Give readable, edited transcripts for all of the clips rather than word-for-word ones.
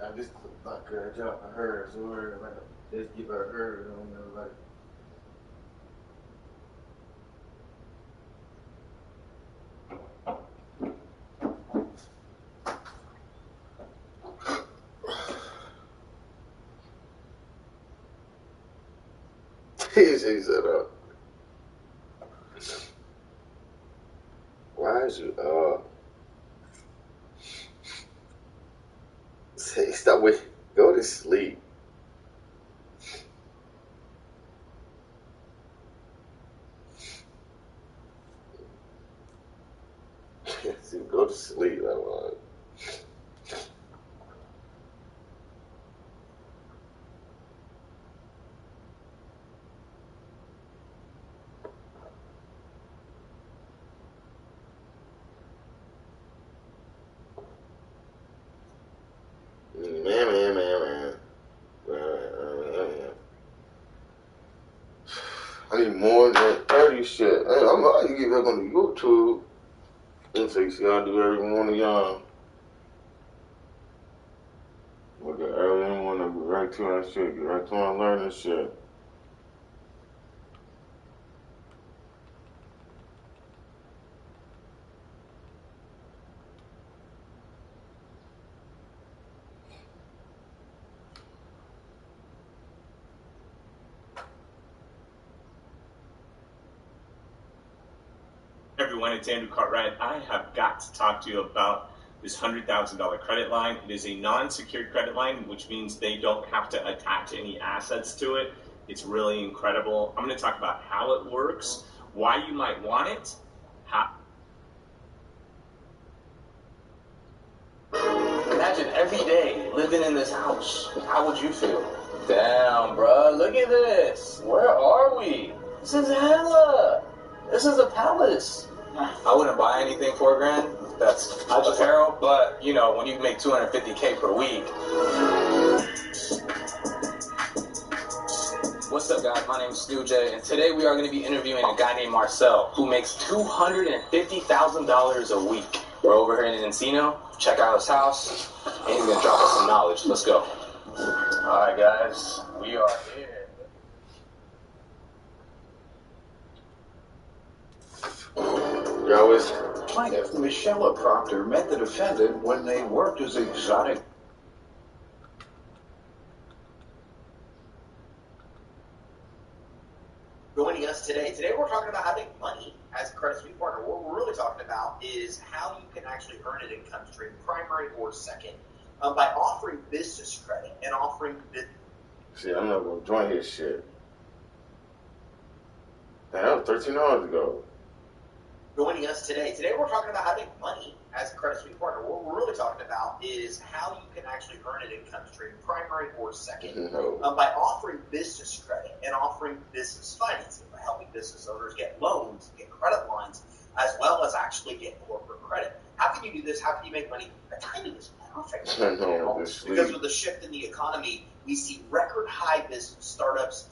I just like her job for her, so we're like just give her, you know, like. He said, why is you, say, stop with, go to sleep. See, go to sleep, I don't know. Man. I need more than 30 shit. Hey, I'm about to get back on the YouTube and see how I do every morning, y'all. Look at every morning, get right to that shit, get right to my learning shit. Everyone, it's Andrew Cartwright. I have got to talk to you about this $100,000 credit line. It is a non-secured credit line, which means they don't have to attach any assets to it. It's really incredible. I'm going to talk about how it works, why you might want it, how. Imagine every day living in this house. How would you feel? Damn, bruh, look at this. Where are we? This is hella. This is a palace. I wouldn't buy anything for $1,000. That's apparel, but you know, when you make $250K per week. What's up, guys? My name is Stu J, and today we are going to be interviewing a guy named Marcel who makes $250,000 a week. We're over here in Encino. Check out his house, and he's going to drop us some knowledge. Let's go. All right, guys, we are here. Plaintiff Michelle Proctor met the defendant when they worked as exotic. Joining us today we're talking about how to make money as a Credit Suite partner. What we're really talking about is how you can actually earn an income stream, primary or second, by offering business credit and offering business. Shit, I'm not gonna join his shit. That was 13 hours ago. Joining us today we're talking about how to make money as a Credit Suite partner. What we're really talking about is how you can actually earn an income stream, primary or second, by offering business credit and offering business financing, by helping business owners get loans, get credit lines, as well as actually get corporate credit. How can you do this? How can you make money? The timing is perfect. Because with the shift in the economy, we see record high business startups,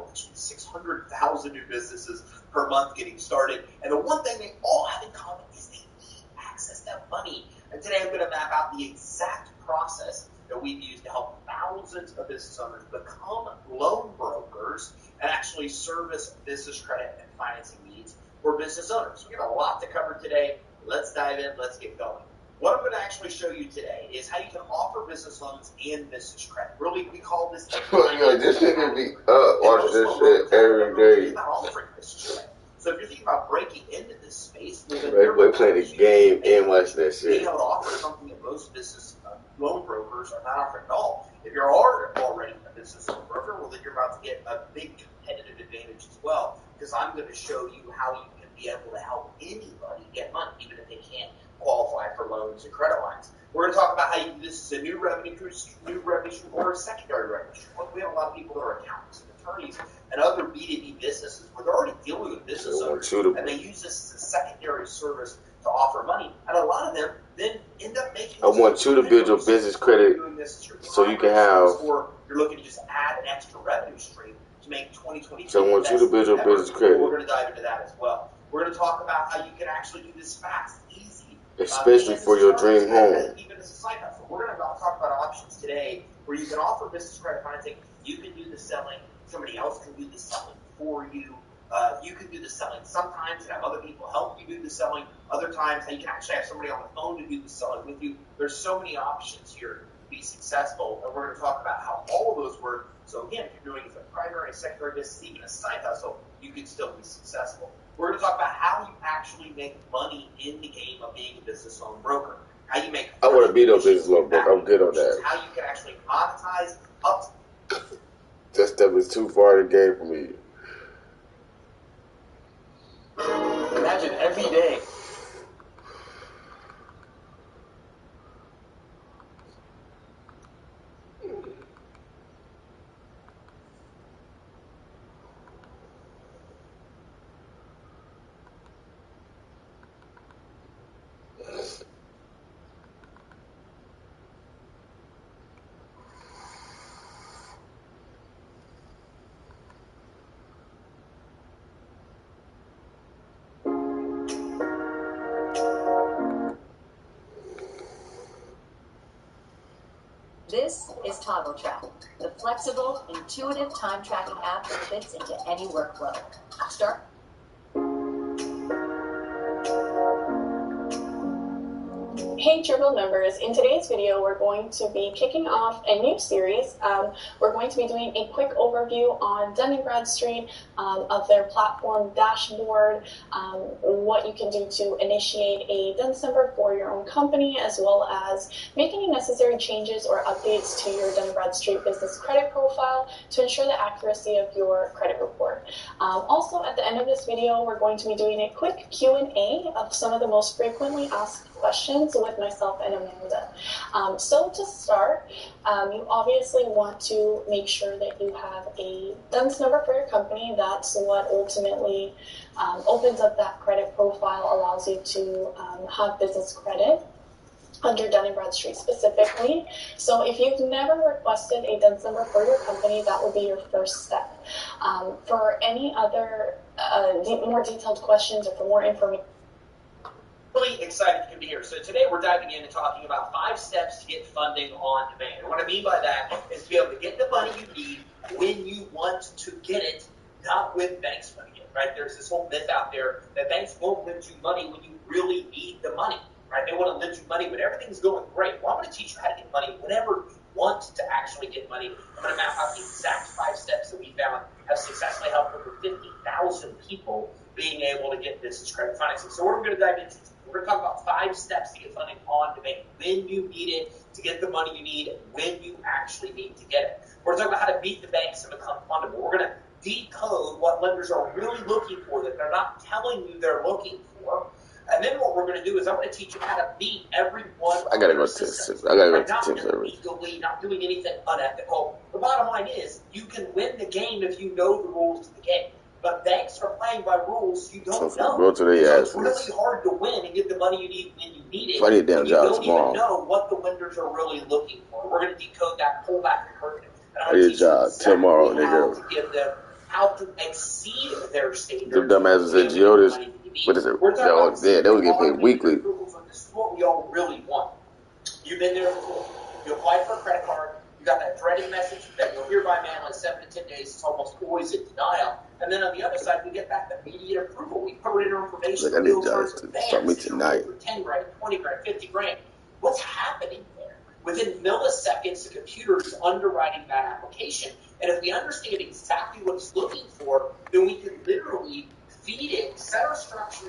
actually 600,000 new businesses per month getting started. And the one thing they all have in common is they need access to money. And today I'm going to map out the exact process that we've used to help thousands of business owners become loan brokers and actually actually service business credit and financing needs for business owners. We got a lot to cover today. Let's dive in. Let's get going. What I'm going to actually show you today is how you can offer business loans and business credit. Really, we call this. This nigga be watch this shit every day. Not offering business credit. So if you're thinking about breaking into this space, we're playing the game and watch that shit. Being able to offer something that most business loan brokers are not offering at all. If you're already a business loan broker, well, then you're about to get a big competitive advantage as well, because I'm going to show you how you can be able to help anybody get money, even if they can't qualify for loans and credit lines. We're going to talk about how you do this as a new revenue stream or a secondary revenue stream. Look, we have a lot of people that are accountants and attorneys and other B2B businesses where they're already dealing with business owners, and they use this as a secondary service to offer money. And a lot of them then end up making. I want you to build your business credit so you can have. Or you're looking to just add an extra revenue stream to make 2022. So I want you to build your business credit. We're going to dive into that as well. We're going to talk about how you can actually do this fast, easy, especially for your dream home. Even as a side hustle. We're going to talk about options today where you can offer business credit financing. You can do the selling. Somebody else can do the selling for you. You can do the selling sometimes and have other people help you do the selling. Other times, you can actually have somebody on the phone to do the selling with you. There's so many options here to be successful, and we're going to talk about how all of those work. So again, if you're doing it as a primary, secondary business, even a side hustle, you can still be successful. We're going to talk about how you actually make money in the game of being a business loan broker. How you make. I want to be no business loan broker. I'm good on that. How you can actually monetize up. That step is too far to game for me. Imagine every day. This is ToggleTrack, the flexible, intuitive time tracking app that fits into any workflow. Start. Hey Dribble members, in today's video we're going to be kicking off a new series. We're going to be doing a quick overview on Dun & Bradstreet, of their platform dashboard, what you can do to initiate a DUNS number for your own company, as well as make any necessary changes or updates to your Dun & Bradstreet business credit profile to ensure the accuracy of your credit report. Also, at the end of this video, we're going to be doing a quick Q&A of some of the most frequently asked questions with myself and Amanda. So to start, you obviously want to make sure that you have a DUNS number for your company. That's what ultimately opens up that credit profile, allows you to have business credit under Dun & Bradstreet specifically. So if you've never requested a DUNS number for your company, that would be your first step. For any other more detailed questions or for more information, really excited to come to here. So today we're diving in and talking about 5 steps to get funding on demand. And what I mean by that is to be able to get the money you need when you want to get it, not when banks want to get it, right? There's this whole myth out there that banks won't lend you money when you really need the money, right? They want to lend you money when everything's going great. Well, I'm going to teach you how to get money whenever you want to actually get money. I'm going to map out the exact 5 steps that we found have successfully helped over 50,000 people being able to get business credit financing. So we're going to dive into we're going to talk about 5 steps to get funding on demand, when you need it, to get the money you need, when you actually need to get it. We're going to talk about how to beat the banks and become fundable. We're going to decode what lenders are really looking for that they're not telling you they're looking for. And then what we're going to do is I'm going to teach you how to beat every one of I got to go their to systems. I got to go Not to Tim Service. illegally, not doing anything unethical. The bottom line is you can win the game if you know the rules of the game. But banks are playing by rules you don't know. Go to the so ass it's really hard to win and get the money you need when you need it. I need a damn you job don't tomorrow. even know what the lenders are really looking for. We're going to decode that, pull back the curtain. I need a job tomorrow, nigga. To give them how to exceed their standards. The dumbasses at Geodis. What is it? Yeah, they would get paid weekly. This is what we all really want. You've been there before. You applied for a credit card. You got that dreaded message that you'll hear by mail in 7 to 10 days. It's almost always a denial. And then on the other side, we get that immediate approval. We put in our information. Like, I need y'all to start me tonight. For 10 grand, 20 grand, 50 grand. What's happening there? Within milliseconds, the computer is underwriting that application. And if we understand exactly what it's looking for, then we can literally feed it, set our structure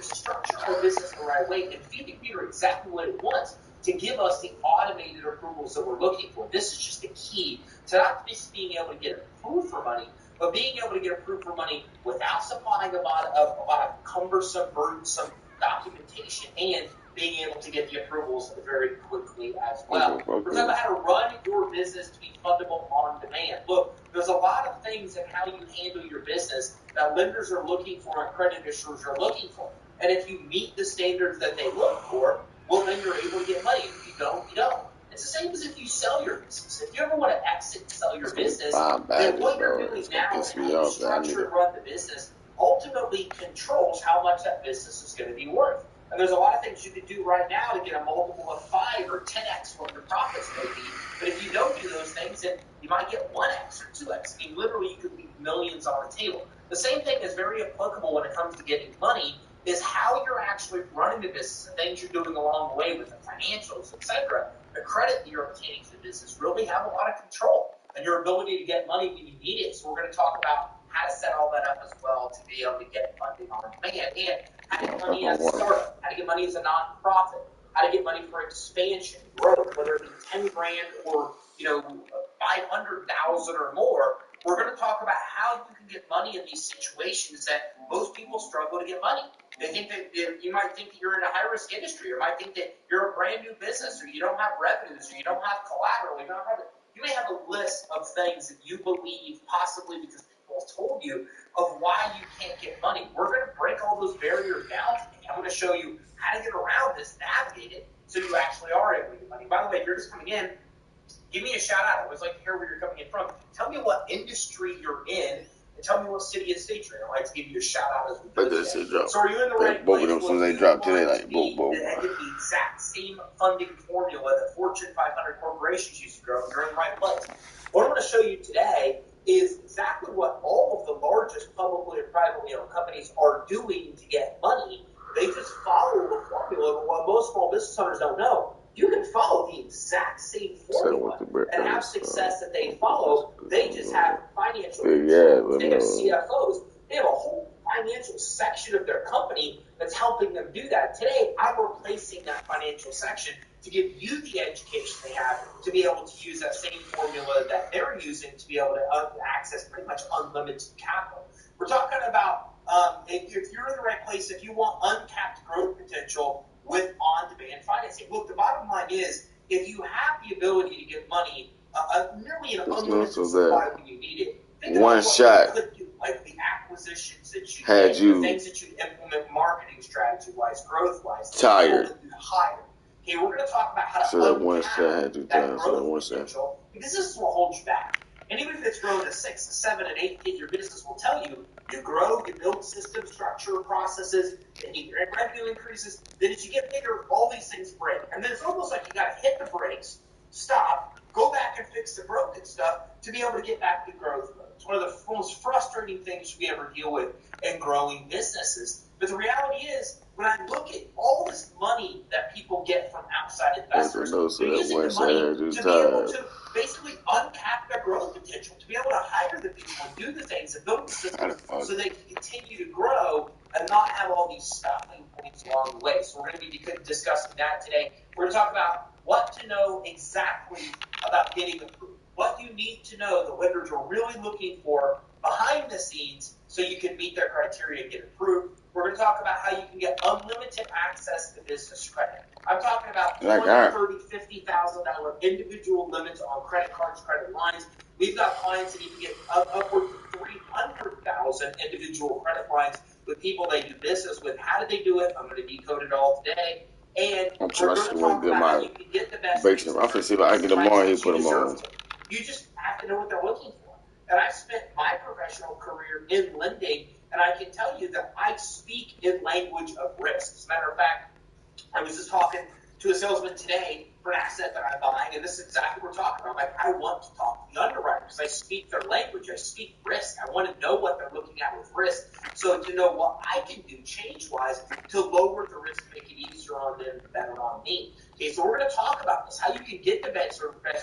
our business the right way, and feed the computer exactly what it wants to give us the automated approvals that we're looking for. This is just the key to not just being able to get approved for money, but being able to get approved for money without supplying a lot of cumbersome, burdensome documentation, and being able to get the approvals very quickly as well. We're talking about how to run your business to be fundable on demand. Look, there's a lot of things in how you handle your business that lenders are looking for and credit issuers are looking for. And if you meet the standards that they look for, well, then you're able to get money. If you don't, you don't. It's the same as if you sell your business. If you ever want to exit and sell your business, then what you're doing now and how you structure and run the business ultimately controls how much that business is going to be worth. And there's a lot of things you can do right now to get a multiple of 5 or 10x what your profits may be. But if you don't do those things, then you might get 1x or 2x. I mean, literally, you could leave millions on the table. The same thing is very applicable when it comes to getting money, is how you're actually running the business, the things you're doing along the way with the financials, etc. The credit that you're obtaining for the business really have a lot of control and your ability to get money when you need it. So we're going to talk about how to set all that up as well to be able to get funding on demand, and how to get money as a startup, how to get money as a nonprofit, how to get money for expansion, growth, whether it be 10 grand or 500,000 or more. We're going to talk about how you can get money in these situations that most people struggle to get money. They think that you might think that you're in a high-risk industry, or might think that you're a brand new business, or you don't have revenues, or you don't have collateral. You may have a list of things that you believe possibly because people have told you of why you can't get money. We're going to break all those barriers down today. I'm going to show you how to get around this, navigate it, so you actually are able to get money. By the way, if you're just coming in, give me a shout out. I always like to hear where you're coming in from. Tell me what industry you're in, and tell me what city and state you're in. I'd like to give you a shout out as we go today. So are you in the right both place? of them, soon as they drop today, like boom. And get the exact same funding formula that Fortune 500 corporations use to grow. You're in the right place. What I'm going to show you today is exactly what all of the largest publicly and privately owned companies are doing to get money. They just follow the formula, but what most small business owners don't know, you can follow the exact same formula and have success that they follow. They just have financial controls. They have CFOs. They have a whole financial section of their company that's helping them do that. Today, I'm replacing that financial section to give you the education they have to be able to use that same formula that they're using to be able to access pretty much unlimited capital. We're talking about if you're in the right place, if you want uncapped growth potential with on-demand financing. Look, the bottom line is, if you have the ability to get money, nearly an unlimited supply when you need it, think one about what shot you could do, like the acquisitions that you make, the things that you implement marketing strategy-wise, growth-wise, tired. Higher. Okay, we're going to talk about how to untap that growth potential, because this is what holds you back. Anybody that's grown to 6, 7, and 8-figure business will tell you, you grow, you build system structure, processes, and you get revenue increases. Then as you get bigger, all these things break. And then it's almost like you got to hit the brakes, stop, go back and fix the broken stuff to be able to get back to growth mode. It's one of the most frustrating things we ever deal with in growing businesses. But the reality is, when I look at all this money that people get from outside investors, they're using the money to be able to basically uncap their growth potential, to be able to hire the people and do the things and build the systems so they can continue to grow and not have all these stopping points along the way. So we're going to be discussing that today. We're going to talk about what to know exactly about getting approved, what you need to know the lenders are really looking for behind the scenes so you can meet their criteria and get approved. We're going to talk about how you can get unlimited access to business credit. I'm talking about $20,000, $30,000, $50,000 individual limits on credit cards, credit lines. We've got clients that even get upwards of 300,000 individual credit lines with people they do business with. How do they do it? I'm going to decode it all today. And I'm trying to talk about how you can get the best. I'm going to see if I can get them on. He put them on. You just have to know what they're looking for. And I've spent my professional career in lending, and I can tell you that I speak in language of risk. As a matter of fact, I was just talking to a salesman today for an asset that I'm buying, and this is exactly what we're talking about. Like, I want to talk to the underwriters. I speak their language. I speak risk. I want to know what they're looking at with risk, so to know what I can do change-wise to lower the risk, make it easier on them, better on me. Okay, so we're going to talk about this, how you can get the best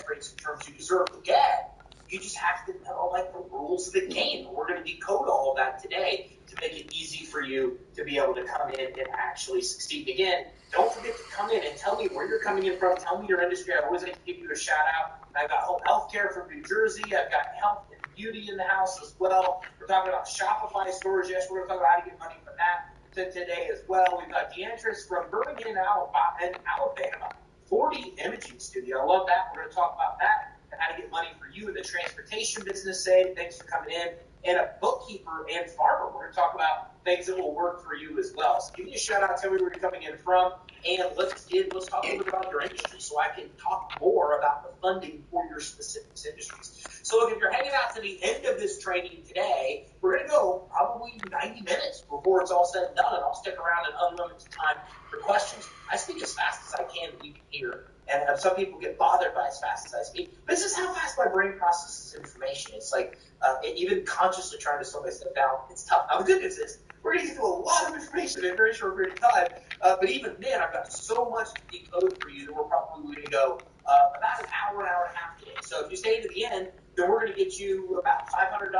rates and terms you deserve to get. You just have to know, like, the rules of the game. We're going to decode all of that today to make it easy for you to be able to come in and actually succeed. Again, don't forget to come in and tell me where you're coming in from. Tell me your industry. I always like to give you a shout out. I've got home healthcare from New Jersey. I've got health and beauty in the house as well. We're talking about Shopify stores. Yes, we're going to talk about how to get money from that today as well. We've got DeAndres from Birmingham, Alabama. 40 imaging studio. I love that. We're going to talk about that and how to get money for you in the transportation business. Thanks for coming in. And a bookkeeper and farmer. We're going to talk about things that will work for you as well. So give me a shout out, tell me where you're coming in from, and let's talk a little bit about your industry so I can talk more about the funding for your specific industries. So if you're hanging out to the end of this training today, we're going to go probably 90 minutes before it's all said and done, and I'll stick around in unlimited time for questions. I speak as fast as I can that you can hear, and some people get bothered by as fast as I speak. But this is how fast my brain processes information. It's like even consciously trying to slow myself down, it's tough. Now the good news is we're going to get through a lot of information in a very short period of time. But even then, I've got so much to decode for you that we're probably going to go about an hour and a half today. So if you stay to the end, then we're going to get you about $500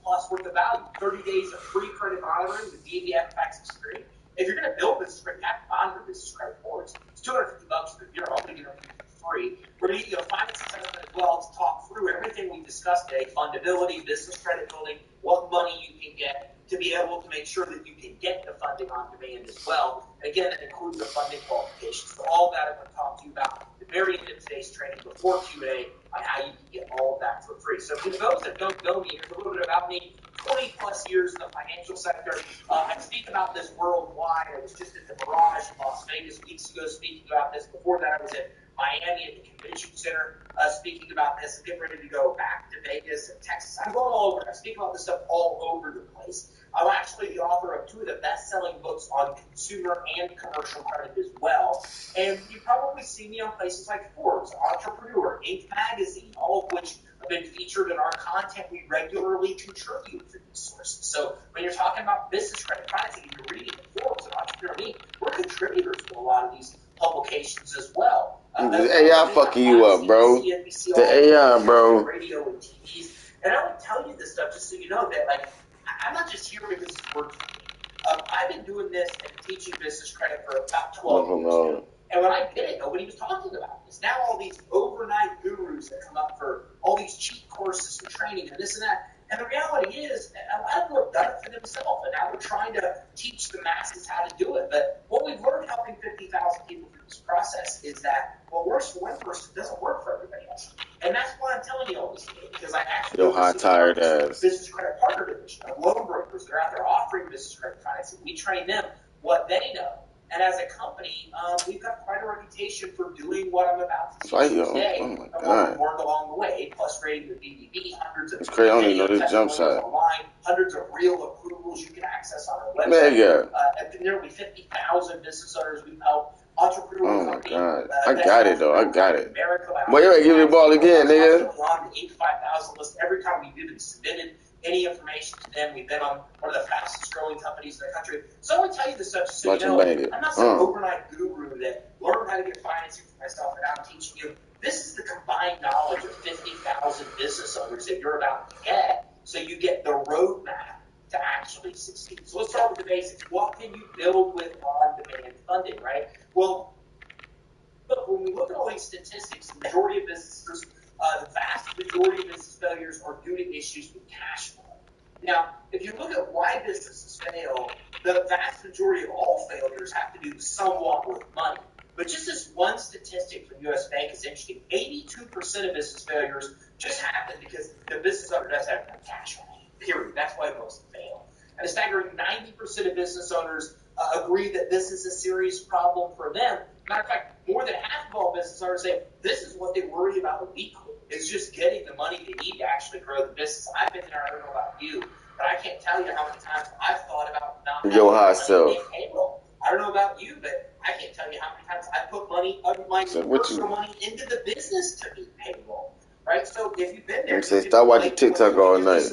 plus worth of value. 30 days of free credit monitoring with DBF Facts Experience. If you're going to build business credit, you have to monitor business credit reports. It's $250 for the year. I'm going to get it for free. We're going to get you a finance assessment as well to talk through everything we discussed today: fundability, business credit building, what money you can get to be able to make sure that you can get the funding on demand as well. Again, that includes the funding qualifications. So all of that I'm going to talk to you about at the very end of today's training before Q&A on how you can get all of that for free. So for those that don't know me, here's a little bit about me. 20 plus years in the financial sector. I speak about this worldwide. I was just at the Mirage in Las Vegas weeks ago speaking about this. Before that, I was at Miami at the Convention Center speaking about this. I'm getting ready to go back to Vegas and Texas. I'm going all over. I speak about this stuff all over the place. I'm actually the author of 2 of the best-selling books on consumer and commercial credit as well. And you probably see me on places like Forbes, Entrepreneur, Inc. Magazine, all of which have been featured in our content. We regularly contribute to these sources. So when you're talking about business credit financing and you're reading Forbes and Entrepreneur, Inc., we're contributors to a lot of these publications as well. The AI fucking you up, bro. The AI, bro. Radio and TVs. And I would tell you this stuff just so you know that, like, I'm not just here because it's work for me. I've been doing this and teaching business credit for about 12 years now. And when I did it, nobody was talking about this. Now all these overnight gurus that come up for all these cheap courses and training and this and that. And the reality is, a lot of them have done it for themselves, and now we're trying to teach the masses how to do it. But what we've learned helping 50,000 people through this process is that what works for one person doesn't work for everybody else. And that's why I'm telling you all this today, because I actually tired ass business credit partner division of loan brokers that are out there offering business credit financing. We train them what they know. And as a company, we've got quite a reputation for doing what I'm about to teach you today. Oh my God. God. We've learned along the way. A+ rating with BBB, hundreds of it's crazy. I don't even know this jump shot. Online, hundreds of real approvals you can access on our website. Mega. Nearly 50,000 business owners we've helped. Entrepreneurs. Oh my God. I got it though. I got it. Boy, you ain't give me the ball again, nigga. On the 85,000 list. Every time we've even submitted any information to them, we've been on one of the fastest growing companies in the country. So I want to tell you this stuff so you know, I'm not some overnight guru that learned how to get financing for myself and I'm teaching you. This is the combined knowledge of 50,000 business owners that you're about to get, so you get the roadmap to actually succeed. So let's start with the basics. What can you build with on-demand funding, right? Well, look, when we look at all these statistics, the majority of businesses, the vast majority of business failures are due to issues with cash flow. Now, if you look at why businesses fail, the vast majority of all failures have to do somewhat with money. But just as one statistic from U.S. Bank is interesting, 82% of business failures just happen because the business owner doesn't have enough cash flow, period. That's why most fail. And a staggering 90% of business owners agree that this is a serious problem for them. Matter of fact, more than half of all business owners say this is what they worry about weekly. It's just getting the money they need to actually grow the business. I've been there. I don't know about you, but I can't tell you how many times I've thought about not having money to pay payroll. I don't know about you, but I can't tell you how many times I put money money of my personal money into the business to meet payroll, right? So if you've been there, stop watching TikTok all night.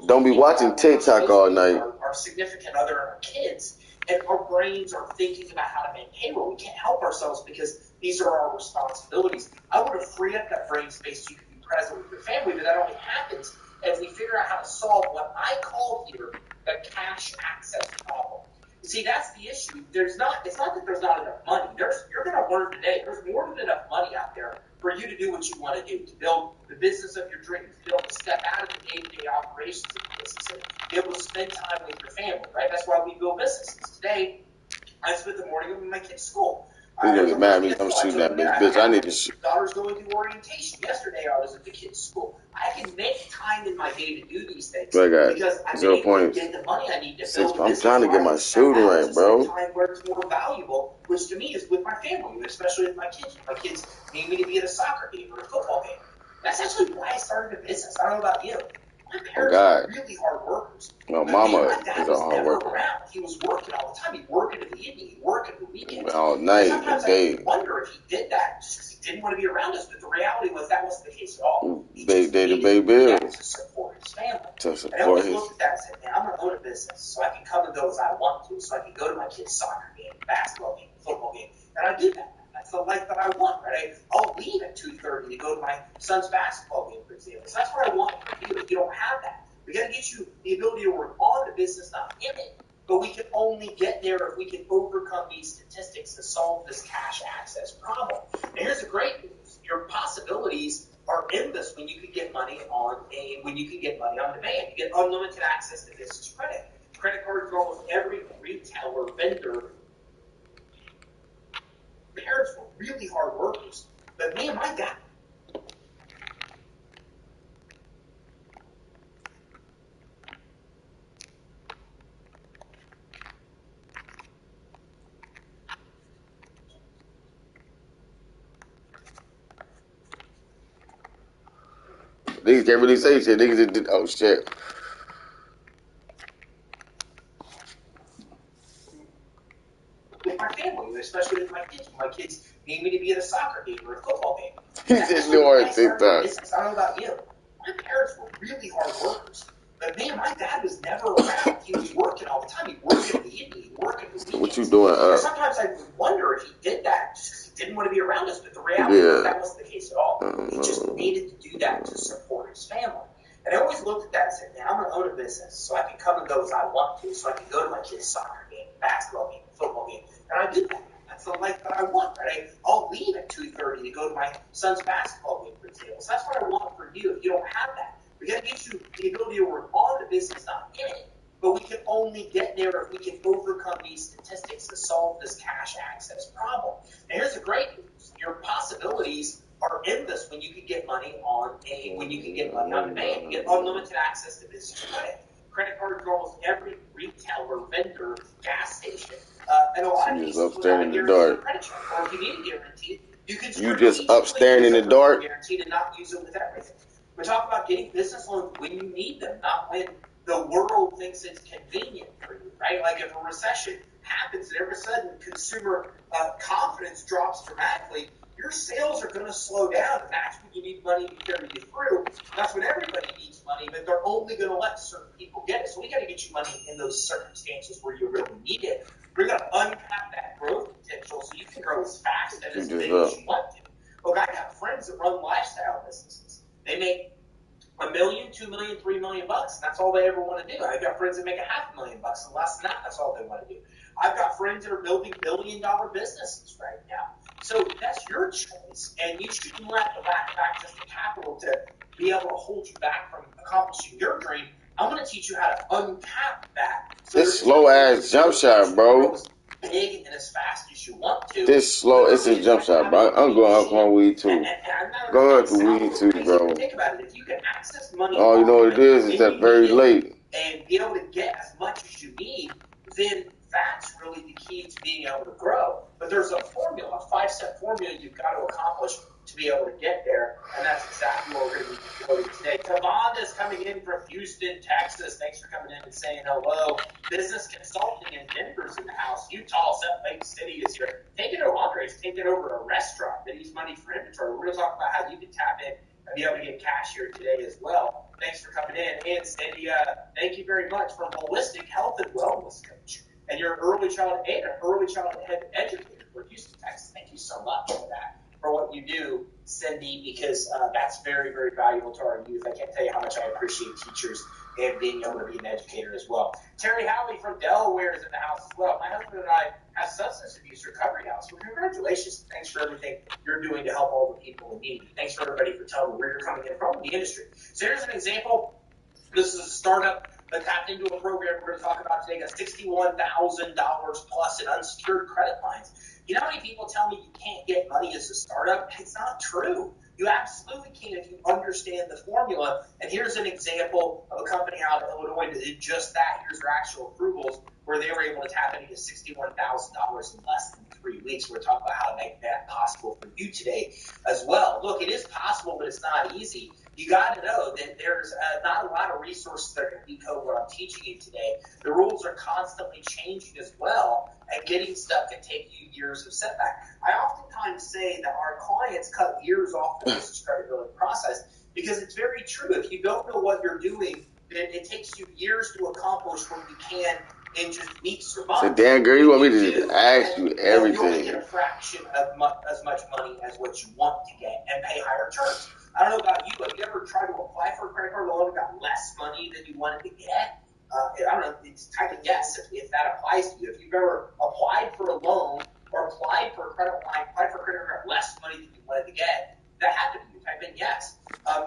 Don't be watching TikTok all night. Our significant other and our kids, and our brains are thinking about how to make payroll. We can't help ourselves because these are our responsibilities. I want to free up that brain space so you can be present with your family, but that only happens if we figure out how to solve what I call here the cash access problem. See, that's the issue. It's not that there's not enough money. You're going to learn today. There's more than enough money out there for you to do what you want to do, to build the business of your dreams, to be able to step out of the day-to-day operations of the business and be able to spend time with your family, right? That's why we build businesses. Today, I spent the morning with my kids' school. He's gonna get mad at me. I'm shooting that bitch. I need to shoot. Daughter's going through orientation. Yesterday, I was at the kids' school. I can make time in my day to do these things because I'm able to get the money I need to build. I'm trying to get my shooting right, bro. Time where it's more valuable, which to me is with my family, especially with my kids. My kids need me to be at a soccer game or a football game. That's actually why I started a business. I don't know about you. My parents are really hard workers. No, mama is a hard worker. He was working all the time. He'd work into the evening. He'd work into the weekends. All night, sometimes day. I wonder if he did that just because he didn't want to be around us. But the reality was that wasn't the case at all. They to pay bills. To support his family. To support and I always looked at that and said, man, I'm going to own a business so I can come and go as I want to. So I can go to my kid's soccer game, basketball game, football game. And I do that. That's the life that I want, right? I'll leave at 2:30 to go to my son's basketball game, for example. So that's what I want for you if you don't have that. We got to get you the ability to work on the business, not in it. But we can only get there if we can overcome these statistics to solve this cash access problem. And here's the great news: your possibilities are endless when you can get money on demand. You get unlimited access to business credit. Credit cards for almost every retailer, vendor. Parents were really hard workers, but me and my dad. Niggas can't really say shit. Niggas did, oh shit. With my family, especially with my kids. My kids need me to be at a soccer game or a football game. He said no hard TikTok. I don't know about you. My parents were really hard workers. But man, my dad was never around. He was working all the time. He'd work in the evening. He'd work in the weekends. What you doing? Sometimes I would wonder if he did that just because he didn't want to be around us. But the reality is that wasn't the case at all. He just needed to do that to support his family. And I always looked at that and said, man, I'm going to own a business so I can come and go as I want to. So I can go to my kid's soccer game, basketball game, football game. And I do that. That's the life that I want, right? I'll leave at 2:30 to go to my son's basketball game, for example. So that's what I want for you if you don't have that. We got to get you the ability to work on the business, not in it. But we can only get there if we can overcome these statistics to solve this cash access problem. And here's the great news: your possibilities are endless when you can get money on demand. You get unlimited access to business credit. Credit cards for almost every retailer, vendor, gas station, and a lot of You these just up staring in the dark. credit check. Or if you need a guarantee, you can You just up staring in the dark. Guaranteed and not use it with everything. We talk about getting business loans when you need them, not when the world thinks it's convenient for you, right? Like if a recession happens and every sudden consumer confidence drops dramatically, your sales are going to slow down, and that's when you need money to carry you through. That's when everybody needs money, but they're only going to let certain people get it. So we got to get you money in those circumstances where you really need it. We're going to untap that growth potential so you can grow as fast and as big as you want to. Look, I got friends that run lifestyle businesses. They make $1 million, $2 million, $3 million bucks. And that's all they ever want to do. I've got friends that make $500,000 bucks, and less than that, that's all they want to do. I've got friends that are building billion-dollar businesses right now. So that's your choice, and you shouldn't let the lack of access to capital to be able to hold you back from accomplishing your dream. I'm going to teach you how to untap that. So this slow ass jump shot, bro. Big and as fast as you want to. This slow, it's a jump shot, bro. I'm going alcohol weed too. Go ahead for weed too, bro. Think about it. If you can access money, all you know what it is that very late. And be able to get as much as you need, then that's really the key to being able to grow. But there's a formula, a 5-step formula you've got to accomplish to be able to get there, and that's exactly what we're going to be doing today. Tavanda's coming in from Houston, Texas. Thanks for coming in and saying hello. Business Consulting in Denver's in the house. Utah, Salt Lake City is here. Andre's taking over a restaurant that needs money for inventory. We're going to talk about how you can tap in and be able to get cash here today as well. Thanks for coming in. And Cindy, thank you very much for Holistic Health and Wellness Coach. And you're an early childhood educator for Houston, Texas. Thank you so much for that, for what you do, Cindy, because that's very, very valuable to our youth. I can't tell you how much I appreciate teachers and being able to be an educator as well. Terry Howley from Delaware is in the house as well. My husband and I have substance abuse recovery house. Well, congratulations. Thanks for everything you're doing to help all the people in need. Thanks for everybody for telling me where you're coming in from in the industry. So here's an example. This is a startup that tapped into a program we're going to talk about today. Got $61,000 plus in unsecured credit lines. You know how many people tell me you can't get money as a startup? It's not true. You absolutely can if you understand the formula. And here's an example of a company out of Illinois that did just that. Here's their actual approvals where they were able to tap into $61,000 in less than 3 weeks. We're talking about how to make that possible for you today as well. Look, it is possible, but it's not easy. You got to know that there's not a lot of resources that are going to decode what I'm teaching you today. The rules are constantly changing as well, and getting stuff can take you years of setback. I oftentimes say that our clients cut years off the business credit building process because it's very true. If you don't know what you're doing, then it takes you years to accomplish what you can in just weeks or months. So, Dan, girl, you want me to just ask you everything? You only get a fraction of as much money as what you want to get and pay higher terms. I don't know about you, but have you ever tried to apply for a credit card loan and got less money than you wanted to get? I don't know, it's type of yes if that applies to you. If you've ever applied for a loan or applied for a credit line, applied for a credit card, less money than you wanted to get, that had to be you. Type in yes.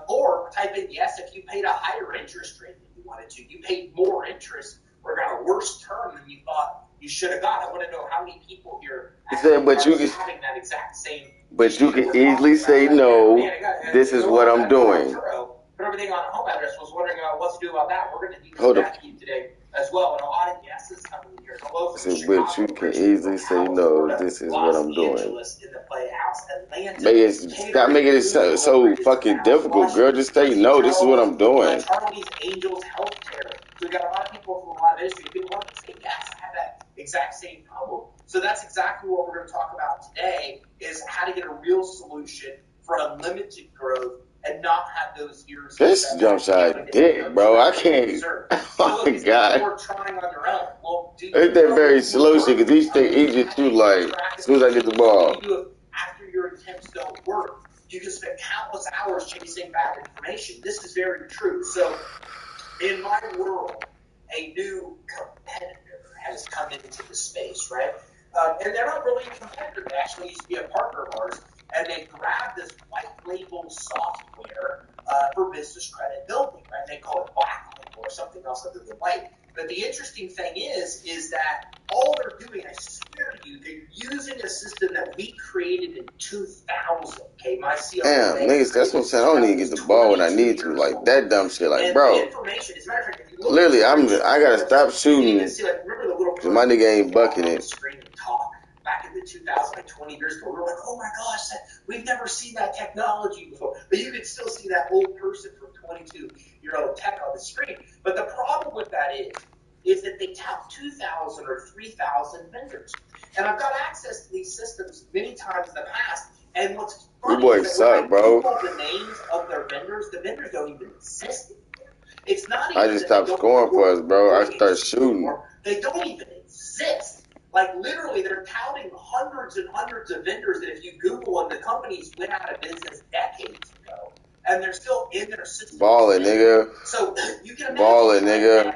Or type in yes if you paid a higher interest rate than you wanted to. You paid more interest or got a worse term than you thought you should have got. I want to know how many people here having that exact same. But you can easily say no. This is what I'm doing. Put everything on a home address. Was wondering what to do about that. We're going to do that to you today as well. And a lot of yeses coming in here. Hello from Chicago. But you can easily say no. This is what I'm doing. Stop making it so fucking difficult, girl. Just say no. This is what I'm doing. Charlie's Angels Healthcare. So we got a lot of people from a lot of industry. People want to say yes. I have that exact same problem. So that's exactly what we're going to talk about today, is how to get a real solution for unlimited growth and not have those years. This jump shot dick, bro. I can't. Oh my God. Ain't that very slow shit? Because each thing easier too, like, as soon as I get the ball. After your attempts don't work, you can spend countless hours chasing bad information. This is very true. So, in my world, a new competitor has come into the space, right? And they're not really a competitor. They actually used to be a partner of ours. And they grabbed this white label software for business credit building, right? They call it black label or something else other than white. But the interesting thing is that all they're doing, I swear to you, they're using a system that we created in 2000. Okay, my CLO. Damn, niggas, that's what I'm saying. I don't even get the ball when I need to. Like, that dumb shit. Like, and bro. Information, as a matter of fact, literally, I gotta stop shooting because my nigga ain't bucking it. Back in the 2000, like 20 years ago, we were like, oh my gosh, we've never seen that technology before. But you could still see that old person from 22-year-old tech on the screen. But the problem with that is that they tout 2,000 or 3,000 vendors. And I've got access to these systems many times in the past. And what's funny is that when I Google the names of their vendors, the vendors don't even exist anymore. It's not even I just stopped scoring for us, bro. I start shooting. They don't even exist. Like, literally, they're touting hundreds and hundreds of vendors that if you Google them, the companies went out of business decades ago. And they're still in their system. Ballin', nigga. So, you can imagine. Ballin', nigga.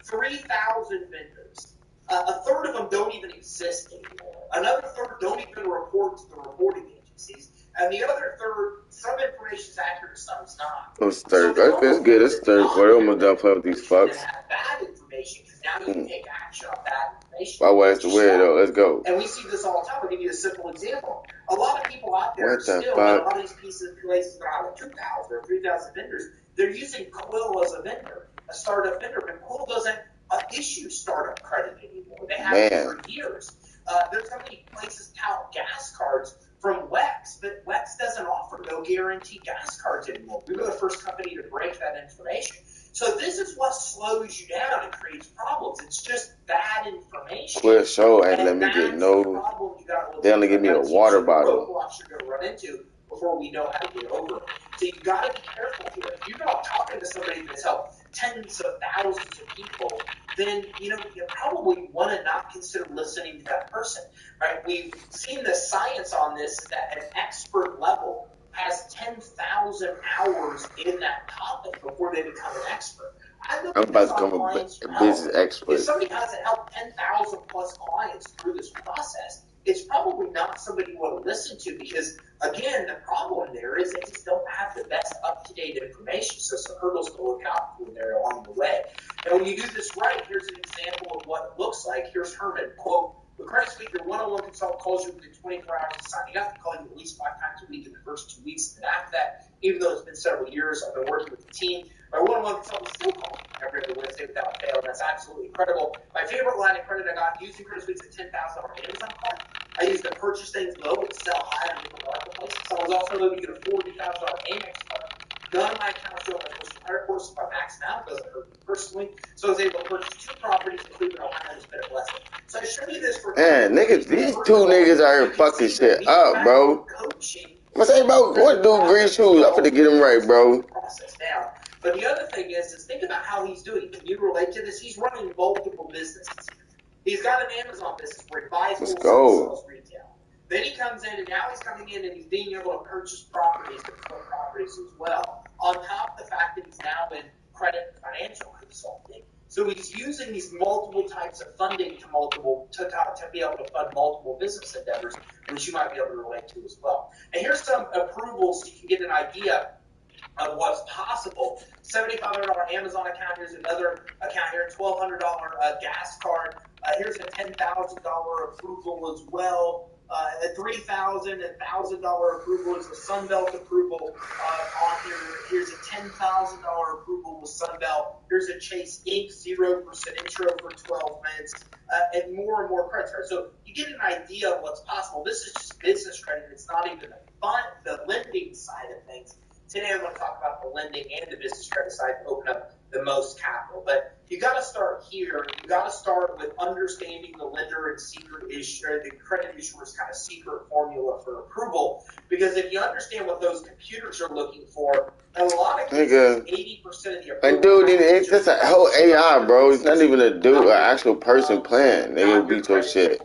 3,000 vendors. A third of them don't even exist anymore. Another third don't even report to the reporting agencies. And the other third, some information is accurate, some is not. It's third. That's good. It's third quarter. I'm gonna play with these fucks. Have bad information, because now you can take action on that information. My wife's the way though. Let's go. And we see this all the time. I'll give you a simple example. A lot of people out there what the still, fuck? a lot of these places that are 2,000 or 3,000 vendors, they're using Quill as a vendor, a startup vendor, but Quill doesn't issue startup credit anymore. They have it for years. There's so many places tout gas cards from WEX, but WEX doesn't offer no guarantee gas cards anymore. We were the first company to break that information. So this is what slows you down and creates problems. It's just bad information. Quit show ain't let me get no. They only give me a water bottle. Roadblocks you're going to run into before we know how to get over it. So you got to be careful here. If you're not talking to somebody that's helped tens of thousands of people, then you probably want to not consider listening to that person. Right? We've seen the science on this that an expert level has 10,000 hours in that topic before they become an expert. I'm about to become a business expert. If somebody hasn't helped 10,000 plus clients through this process, it's probably not somebody you want to listen to because, again, the problem there is they just don't have the best up-to-date information, so some hurdles to look out for there along the way. And when you do this right, here's an example of what it looks like. Here's Herman, quote, "The credit suite, your one-on-one consultant calls you within 24 hours of signing up. They call you at least 5 times a week in the first 2 weeks. And after that, even though it's been several years, I've been working with the team. My one-on-one consultant still calls me every other Wednesday without fail. That's absolutely incredible. My favorite line of credit I got using credit suites at $10,000 Amazon card. I used to purchase things low and sell high on different marketplaces. So I was also able to get a $40,000 Amex card. None of my accounts show my personal credit course. If I maxed out, it doesn't hurt me personally. So I was able to purchase 2 properties, including Ohio, and it's been a blessing. So I show you this for niggas, these 2 niggas out here fucking shit up, bro. I'm gonna say, bro, what dude green shoes? I'm finna get him right, bro. Now. But the other thing is think about how he's doing. Can you relate to this? He's running multiple businesses. He's got an Amazon business where he buys wholesale and sells retail. Then he comes in, and now he's coming in, and he's being able to purchase properties and sell properties as well. On top of the fact that he's now in credit and financial consulting. So he's using these multiple types of funding to be able to fund multiple business endeavors, which you might be able to relate to as well. And here's some approvals so you can get an idea of what's possible. $7,500 Amazon account. Here's another account here. $1,200 gas card. Here's a $10,000 approval as well. A $3,000 and $1,000 approval is a Sunbelt approval on here. Here's a $10,000 approval with Sunbelt. Here's a Chase Inc. 0% intro for 12 months, and more credit cards. So you get an idea of what's possible. This is just business credit. It's not even the lending side of things. Today I'm going to talk about the lending and the business credit side to open up the most capital. But you got to start here. You got to start with understanding the lender and secret issue, the credit issuer's kind of secret formula for approval. Because if you understand what those computers are looking for, in a lot of cases, 80% of the approval. Dude, it's just a whole AI, bro. It's not even an actual person playing. They will beat your shit.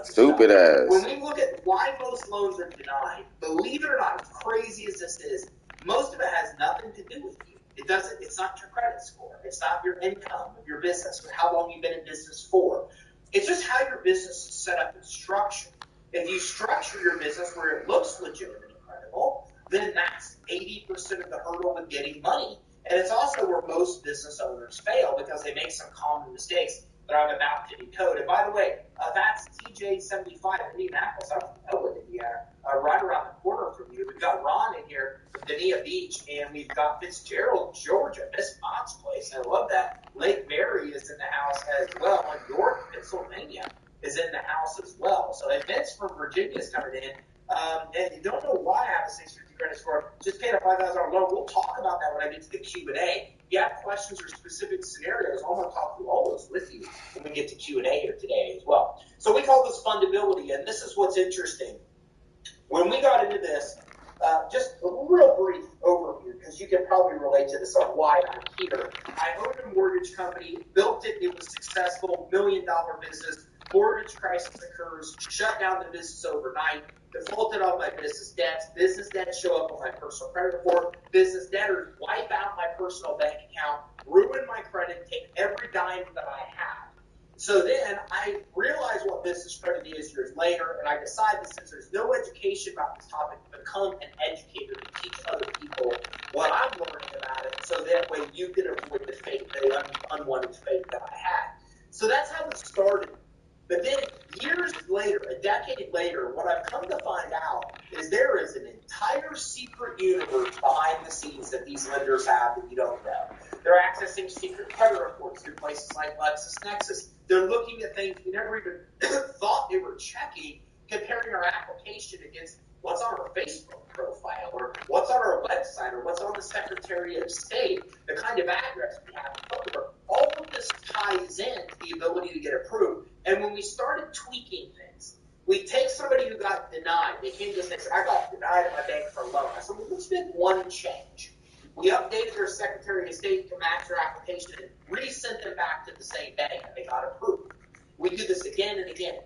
Stupid ass. When we look at why most loans are denied, believe it or not, as crazy as this is, most of it has nothing to do with you. It's not your credit score. It's not your income of your business or how long you've been in business for. It's just how your business is set up and structured. If you structure your business where it looks legitimate and credible, then that's 80% of the hurdle with getting money. And it's also where most business owners fail because they make some common mistakes that I'm about to decode. And by the way, that's TJ75 in Indianapolis. I'm from Elwood, Indiana, right around the corner from you. We've got Ron in here from Dania Beach, and we've got Fitzgerald, Georgia, Miss Mott's place. I love that. Lake Mary is in the house as well, and York, Pennsylvania is in the house as well. So events from Virginia is coming in. And you don't know why I have a 650 credit score. Just paid a $5,000 loan. We'll talk about that when I get to the Q&A. If you have questions or specific scenarios, I'm going to talk through all those with you when we get to Q&A here today as well. So we call this fundability, and this is what's interesting. When we got into this, just a real brief overview, because you can probably relate to this on why I'm here. I owned a mortgage company, built it, it was successful, $1 million business. Mortgage crisis occurs, shut down the business overnight, defaulted on my business debts show up on my personal credit report, business debtors wipe out my personal bank account, ruin my credit, take every dime that I have. So then I realized what business credit is years later, and I decided since there's no education about this topic, to become an educator to teach other people what I'm learning about it, so that way you can avoid the fate, the unwanted fate that I had. So that's how it started. But then years later, a decade later, what I've come to find out is there is an entire secret universe behind the scenes that these lenders have that you don't know. They're accessing secret credit reports through places like LexisNexis. They're looking at things you never even thought they were checking comparing our application against what's on our Facebook profile, or what's on our website, or what's on the Secretary of State, the kind of address we have, all of this ties in to the ability to get approved. And when we started tweaking things, we take somebody who got denied. They came to us and said, I got denied at my bank for a loan. I said, well, let's make one change. We updated their Secretary of State to match their application and resent them back to the same bank, and they got approved. We do this again and again.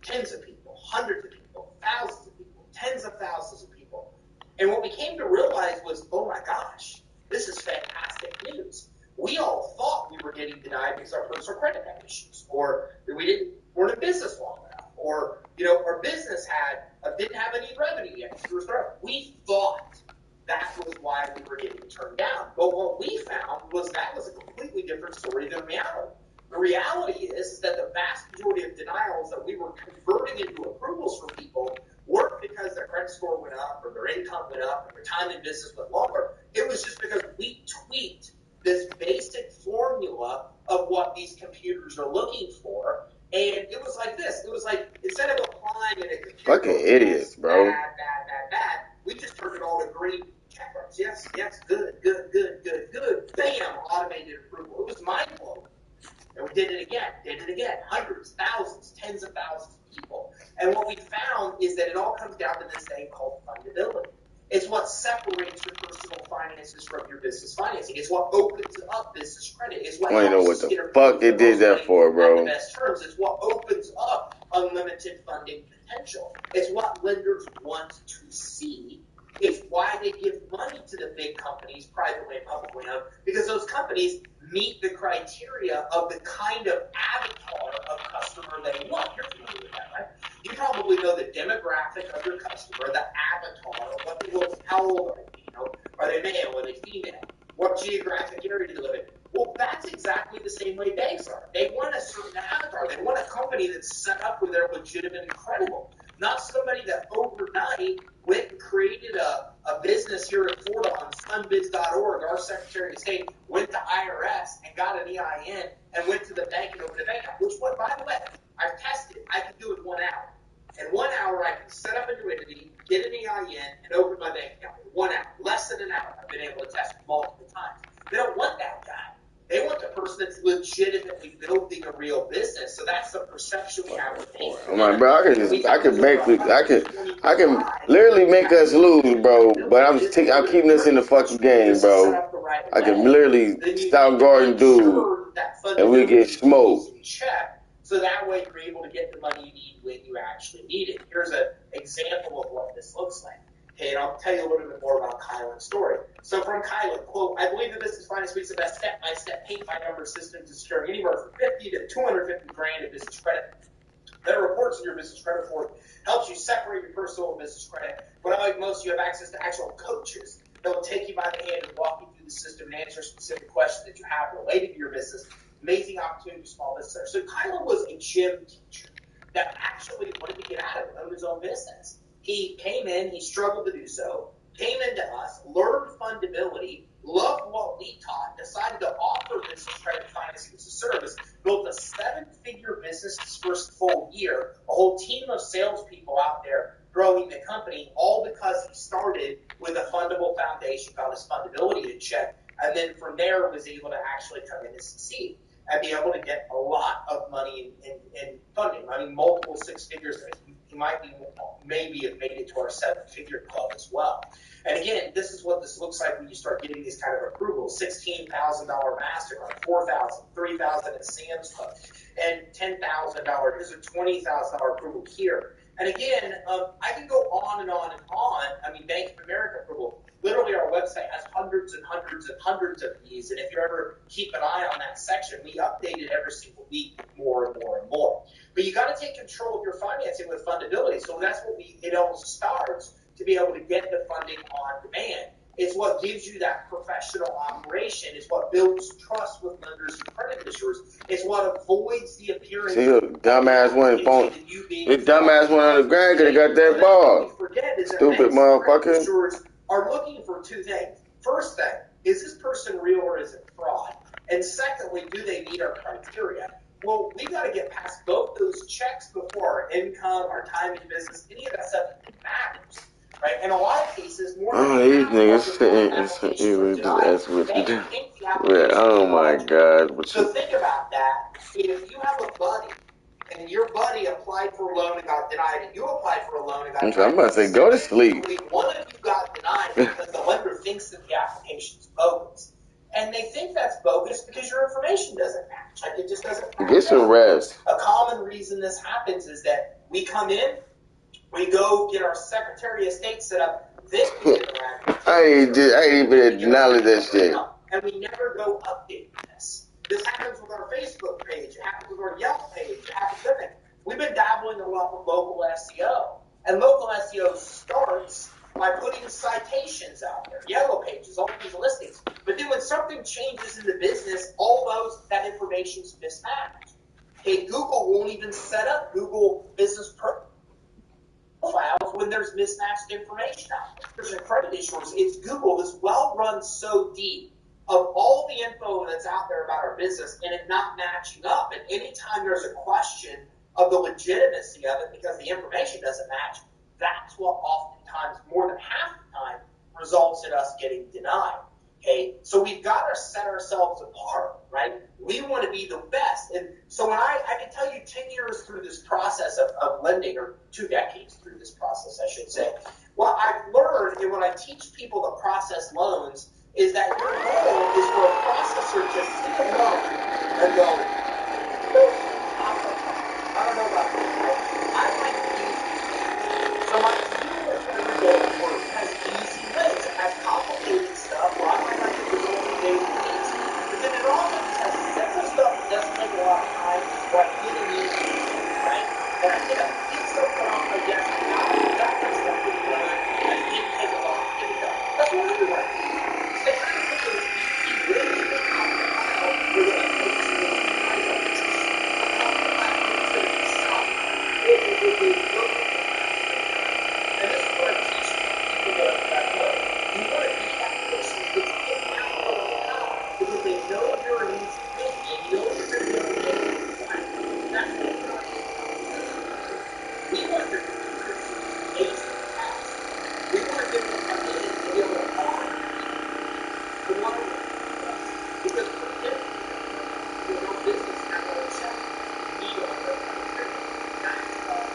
Tens of people, hundreds of people, thousands of people, tens of thousands of people. And what we came to realize was, oh my gosh, this is fantastic news. We all thought we were getting denied because our personal credit had issues, or that we weren't in business long enough, or our business didn't have any revenue yet. We thought that was why we were getting turned down. But what we found was that was a completely different story than reality. The reality is that the vast majority of denials that we were converting into approvals for people weren't because their credit score went up or their income went up or their time in business went longer. It was just because we tweaked this basic formula of what these computers are looking for. And it was like this. It was like, instead of applying in a computer, fucking idiots, bro. Bad, we just turned it all to green check marks. Yes, good. Bam, automated approval. It was mind-blowing. And we did it again. Hundreds, thousands, tens of thousands of people. And what we found is that it all comes down to this thing called fundability. It's what separates your personal finances from your business financing. It's what opens up business credit. It's what I don't know what the fuck they did that for, bro. At the best terms. It's what opens up unlimited funding potential. It's what lenders want to see. It's why they give money to the big companies, privately and publicly owned, because those companies meet the criteria of the kind of avatar of customer they want. You're familiar with that, right? You probably know the demographic of your customer, the avatar, what they look, how old are they? Are they male? Are they female? What geographic area do they live in? Well, that's exactly the same way banks are. They want a certain avatar. They want a company that's set up where they're legitimate and credible. Not somebody that overnight went and created a business here at Florida on sunbiz.org. Our Secretary of State went to IRS and got an EIN and went to the bank and opened a bank account, which, by the way, I've tested. I can do in 1 hour. In 1 hour, I can set up a new entity, get an EIN, and open my bank account. In 1 hour, less than an hour, I've been able to test multiple times. They don't want that guy. They want the person that's legitimately building a real business. So that's the perception we have with people. I'm like, bro, I can literally make us lose, bro. But I'm keeping this in the fucking game, bro. I can literally stop guarding dude, and we get smoked. So that way you're able to get the money you need when you actually need it. Here's an example of what this looks like. Okay, and I'll tell you a little bit more about Kylan's story. So from Kylan, quote, I believe the Business Finance Suite is the best step-by-step paint-by-number system to securing anywhere from 50 to 250 grand in business credit. That reports in your business credit report, helps you separate your personal and business credit. But unlike most, you have access to actual coaches that will take you by the hand and walk you through the system and answer specific questions that you have related to your business. Amazing opportunity for small business. So Kylan was a gym teacher that actually wanted to get out of it, own his own business. He came in, he struggled to do so, came into us, learned fundability, loved what we taught, decided to offer business credit financing as a service, built a 7-figure business his first full year, a whole team of salespeople out there growing the company, all because he started with a fundable foundation, got his fundability in check, and then from there was able to actually come in and succeed and be able to get a lot of money in funding. I mean, multiple 6 figures. He might be, maybe have made it to our 7-figure club as well. And again, this is what this looks like when you start getting these kind of approvals. $16,000 MasterCard, $4,000, $3,000 at Sam's Club, and $10,000. Here's a $20,000 approval here. And again, I can go on and on and on. I mean, Bank of America approval. Literally, our website has hundreds and hundreds and hundreds of these. And if you ever keep an eye on that section, we update it every single week more and more and more. But you got to take control of your financing with fundability. So that's what it all starts to be able to get the funding on demand. It's what gives you that professional operation. It's what builds trust with lenders and credit issuers. It's what avoids the appearance. See, dumbass one phone. This dumbass one on the ground could have got that ball. Stupid motherfucker. Issuers are looking for 2 things. First thing, is this person real or is it fraud? And secondly, do they meet our criteria? Well, we got to get past both those checks before our income, our time in business, any of that stuff matters, right? In a lot of cases, more these niggas sitting and just ask what you do. Oh my God. So think about that. If you have a buddy and your buddy applied for a loan and got denied, and you applied for a loan and got denied, I'm about to say, go to sleep. One of you got denied because the lender thinks that the application is bogus. And they think that's bogus because your information doesn't match. Like, it just doesn't match. Get some rest. A common reason this happens is that we come in, we go get our Secretary of State set up, then we get around. I ain't even acknowledge that shit. And we never go update this. This happens with our Facebook page. It happens with our Yelp page. It happens with everything. We've been dabbling a lot with local SEO. And local SEO starts by putting citations out there, yellow pages, all these listings. But then when something changes in the business, all that information's mismatched. Okay, Google won't even set up Google business profiles when there's mismatched information out there. There's credit issuers. It's Google that's well run so deep of all the info that's out there about our business and it not matching up. And anytime there's a question of the legitimacy of it because the information doesn't match, that's what oftentimes, more than half the time, results in us getting denied. Okay, so we've got to set ourselves apart, right? We want to be the best. And so when I can tell you 10 years through this process of lending, or 2 decades through this process, I should say, what I've learned and when I teach people to process loans is that your goal is for a processor to see a loan and go, I don't know about that. I like easy. So my view of every day at work has easy ways. It has complicated stuff where I might not get the goal of day weeks. But then it also has simple stuff that doesn't take a lot of time, like getting easy, right? And I get something off my desk and now I've got my stuff to be done and it didn't take a lot to get it done. That's what we're doing. They kind of put those easy wins in the top of the pile where they're like, oh, this is I want this. And this is what I teach people that way. You want to be that person that's getting out of the top because they know you're an easy win and you know you're going to be able to get it right. That's what we're trying to do. We want to be ace in the past. We want to be able to come in and be able to honor the one of them. Because we're different. We're no business have a check. We don't have a check. That's all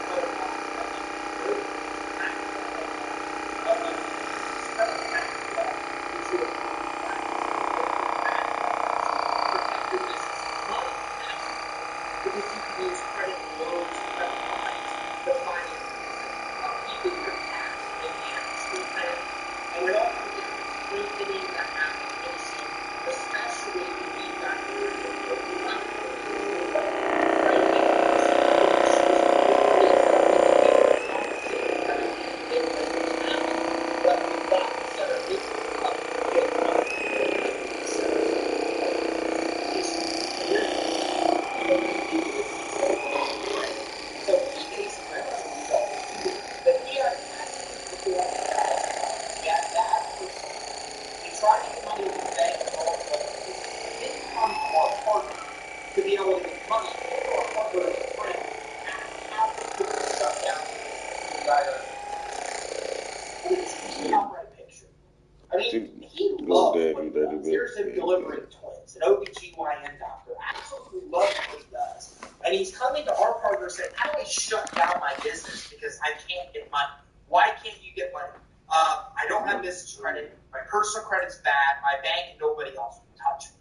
because you can use credit loans, credit lines, to finance keeping your cash in hand, and it all comes down to strengthening that application, especially when you've got your to be able to get money or a partner or a friend and how to put this stuff down to the IRS. It's an outright picture. I mean, he loves what he does. Here's him delivering twins, an OBGYN doctor. Absolutely loves what he does. And he's coming to our partner saying, how do I shut down my business because I can't get money? Why can't you get money? I don't have business credit. My personal credit's bad. My bank and nobody else will touch me.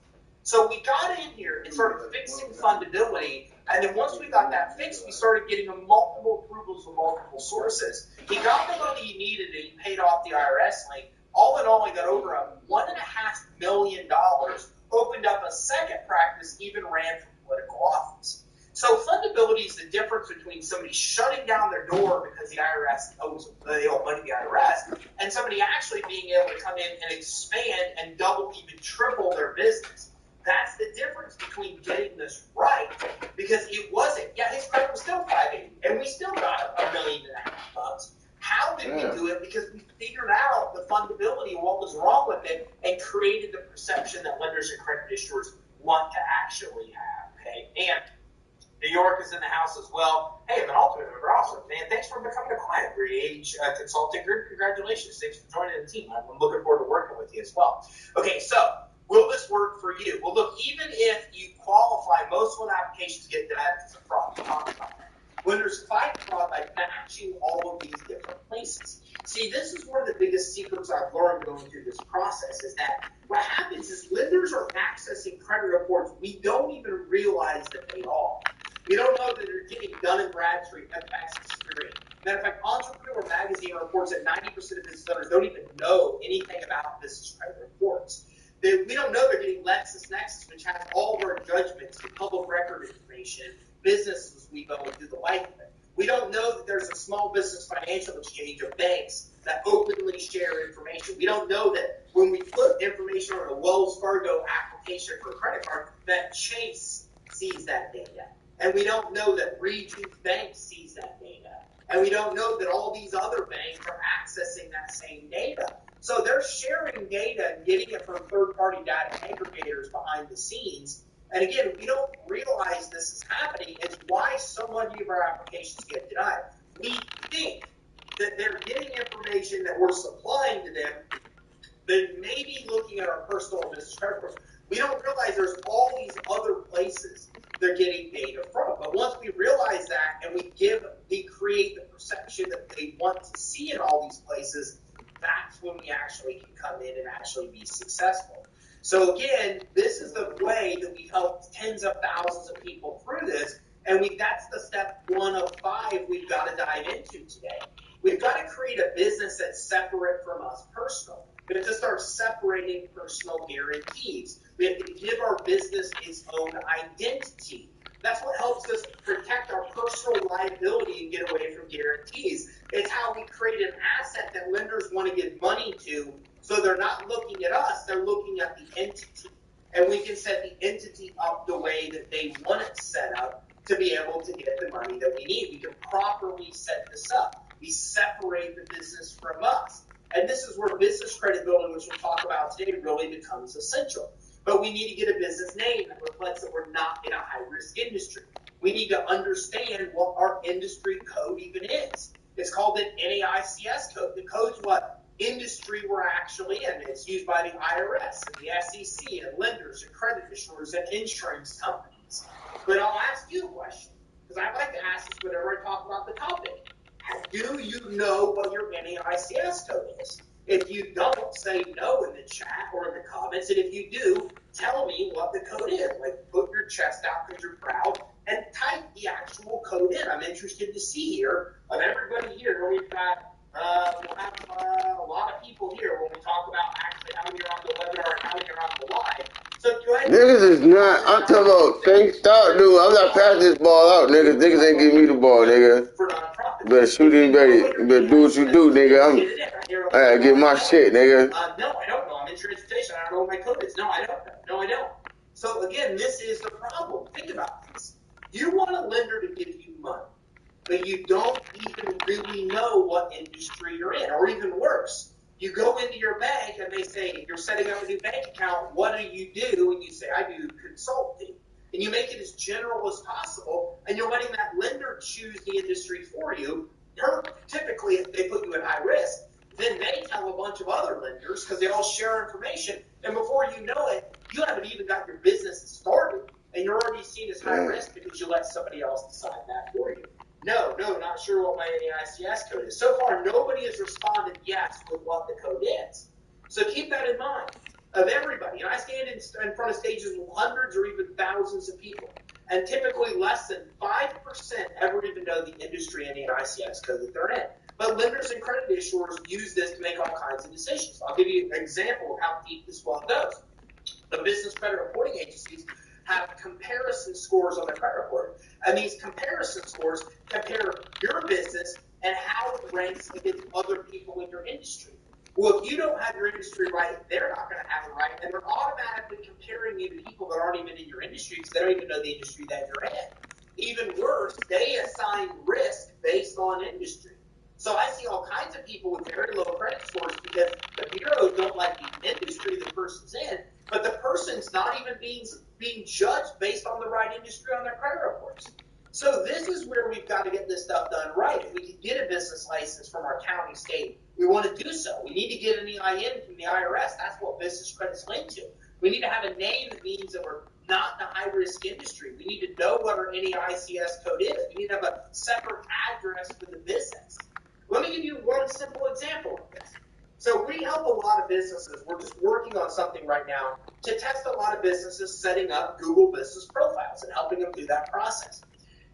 So we got in here and started fixing fundability, and then once we got that fixed, we started getting multiple approvals from multiple sources. He got the money he needed, and he paid off the IRS link. All in all, he got over $1.5 million, opened up a second practice, even ran for political office. So fundability is the difference between somebody shutting down their door because the IRS they owe money to the IRS, and somebody actually being able to come in and expand and double, even triple their business. That's the difference between getting this right, because it wasn't. Yeah, his credit was still 580, and we still got $1.5 million. How did we do it? Because we figured out the fundability and what was wrong with it, and created the perception that lenders and credit issuers want to actually have. Okay, and New York is in the house as well. Hey, I'm an Ultimate member also. Man, thanks for becoming a client for EH Consulting Group. Congratulations. Thanks for joining the team. I'm looking forward to working with you as well. Okay, so will this work for you? Well, look, even if you qualify, most loan applications get denied as a fraud. We'll talk about that. Lenders fight fraud by matching all of these different places. See, this is one of the biggest secrets I've learned going through this process is that what happens is lenders are accessing credit reports we don't even realize that they are. We don't know that they're getting Dun & Bradstreet, FX Experience. Matter of fact, Entrepreneur Magazine reports that 90% of business owners don't even know anything about business credit reports. We don't know they're getting LexisNexis, which has all of our judgments, the public record information, businesses we've owned through the life of it. We don't know that there's a small business financial exchange of banks that openly share information. We don't know that when we put information on a Wells Fargo application for a credit card, that Chase sees that data. And we don't know that Regions Bank sees that data. And we don't know that all these other banks are accessing that same data. So they're sharing data and getting it from third-party data aggregators behind the scenes. And again, we don't realize this is happening. It's why so many of our applications get denied. We think that they're getting information that we're supplying to them, but maybe looking at our personal and business credit reports. We don't realize there's all these other places they're getting data from. But once we realize that and we create the perception that they want to see in all these places, that's when we actually can come in and actually be successful. So again, this is the way that we help tens of thousands of people through this, and that's the step 1 of 5 we've got to dive into today. We've got to create a business that's separate from us personal. We have to start separating personal guarantees. We have to give our business its own identity. That's what helps us protect our personal liability and get away from guarantees. It's how we create an asset that lenders want to give money to, so they're not looking at us, they're looking at the entity. And we can set the entity up the way that they want it set up to be able to get the money that we need. We can properly set this up. We separate the business from us. And this is where business credit building, which we'll talk about today, really becomes essential. But we need to get a business name that reflects that we're not in a high-risk industry. We need to understand what our industry code even is. It's called an NAICS code. The code's what industry we're actually in. It's used by the IRS and the SEC and lenders and credit issuers and insurance companies. But I'll ask you a question, because I like to ask this whenever I talk about the topic. Do you know what your NAICS code is? If you don't, say no in the chat or in the comments. And if you do, tell me what the code is. Like, put your chest out because you're proud and type the actual code in. I'm interested to see here of everybody here. We've got we'll have a lot of people here when we talk about actually how you're on the webinar and how you're on the live. So go ahead. Niggas is not. I'm talking about. Thanks, stop, dude. I'm not passing this ball out, niggas. Niggas ain't giving me the ball, nigga. You better shoot it, better. You better do what you do, nigga. I gotta get my shit, nigga. No, I don't know. I'm in transportation. I don't know what my code is. No, I don't know. No, I don't. So again, this is the problem. Think about this. You want a lender to give you money, but you don't even really know what industry you're in, or even worse. You go into your bank and they say, you're setting up a new bank account, what do you do? And you say, I do consulting. And you make it as general as possible, and you're letting that lender choose the industry for you. Typically, if they put you at high risk, then they tell a bunch of other lenders, because they all share information, and before you know it, you haven't even got your business started, and you're already seen as high risk because you let somebody else decide that for you. No, not sure what my NAICS code is. So far, nobody has responded yes with what the code is. So keep that in mind. Of everybody, and I stand in front of stages with hundreds or even thousands of people, and typically less than 5% ever even know the industry and the NAICS code that they're in. But lenders and credit issuers use this to make all kinds of decisions. I'll give you an example of how deep this well goes. The business credit reporting agencies have comparison scores on their credit report. And these comparison scores compare your business and how it ranks against other people in your industry. Well, if you don't have your industry right, they're not going to have it right, and they're automatically comparing you to people that aren't even in your industry because they don't even know the industry that you're in. Even worse, they assign risk based on industry. So I see all kinds of people with very low credit scores because the bureaus don't like the industry the person's in, but the person's not even being judged based on the right industry on their credit reports. So this is where we've got to get this stuff done right. If we can get a business license from our county, state, we want to do so. We need to get an EIN from the IRS. That's what business credit's linked to. We need to have a name that means that we're not in a high-risk industry. We need to know what our NAICS code is. We need to have a separate address for the business. Let me give you one simple example of this. So we help a lot of businesses. We're just working on something right now to test a lot of businesses setting up Google business profiles and helping them through that process.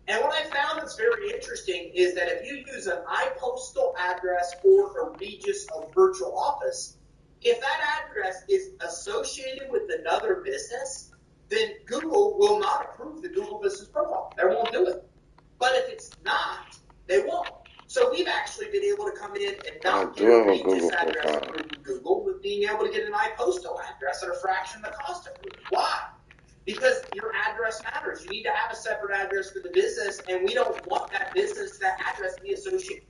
And what I found that's very interesting is that if you use an iPostal address or a Regis of virtual office, if that address is associated with another business, then Google will not approve the Google business profile. They won't do it. But if it's not, they won't. So we've actually been able to come in and not get a Regis address approved with Google, with being able to get an iPostal address at a fraction of the cost of Google. Why? Because your address matters. You need to have a separate address for the business, and we don't want that business, that address to be associated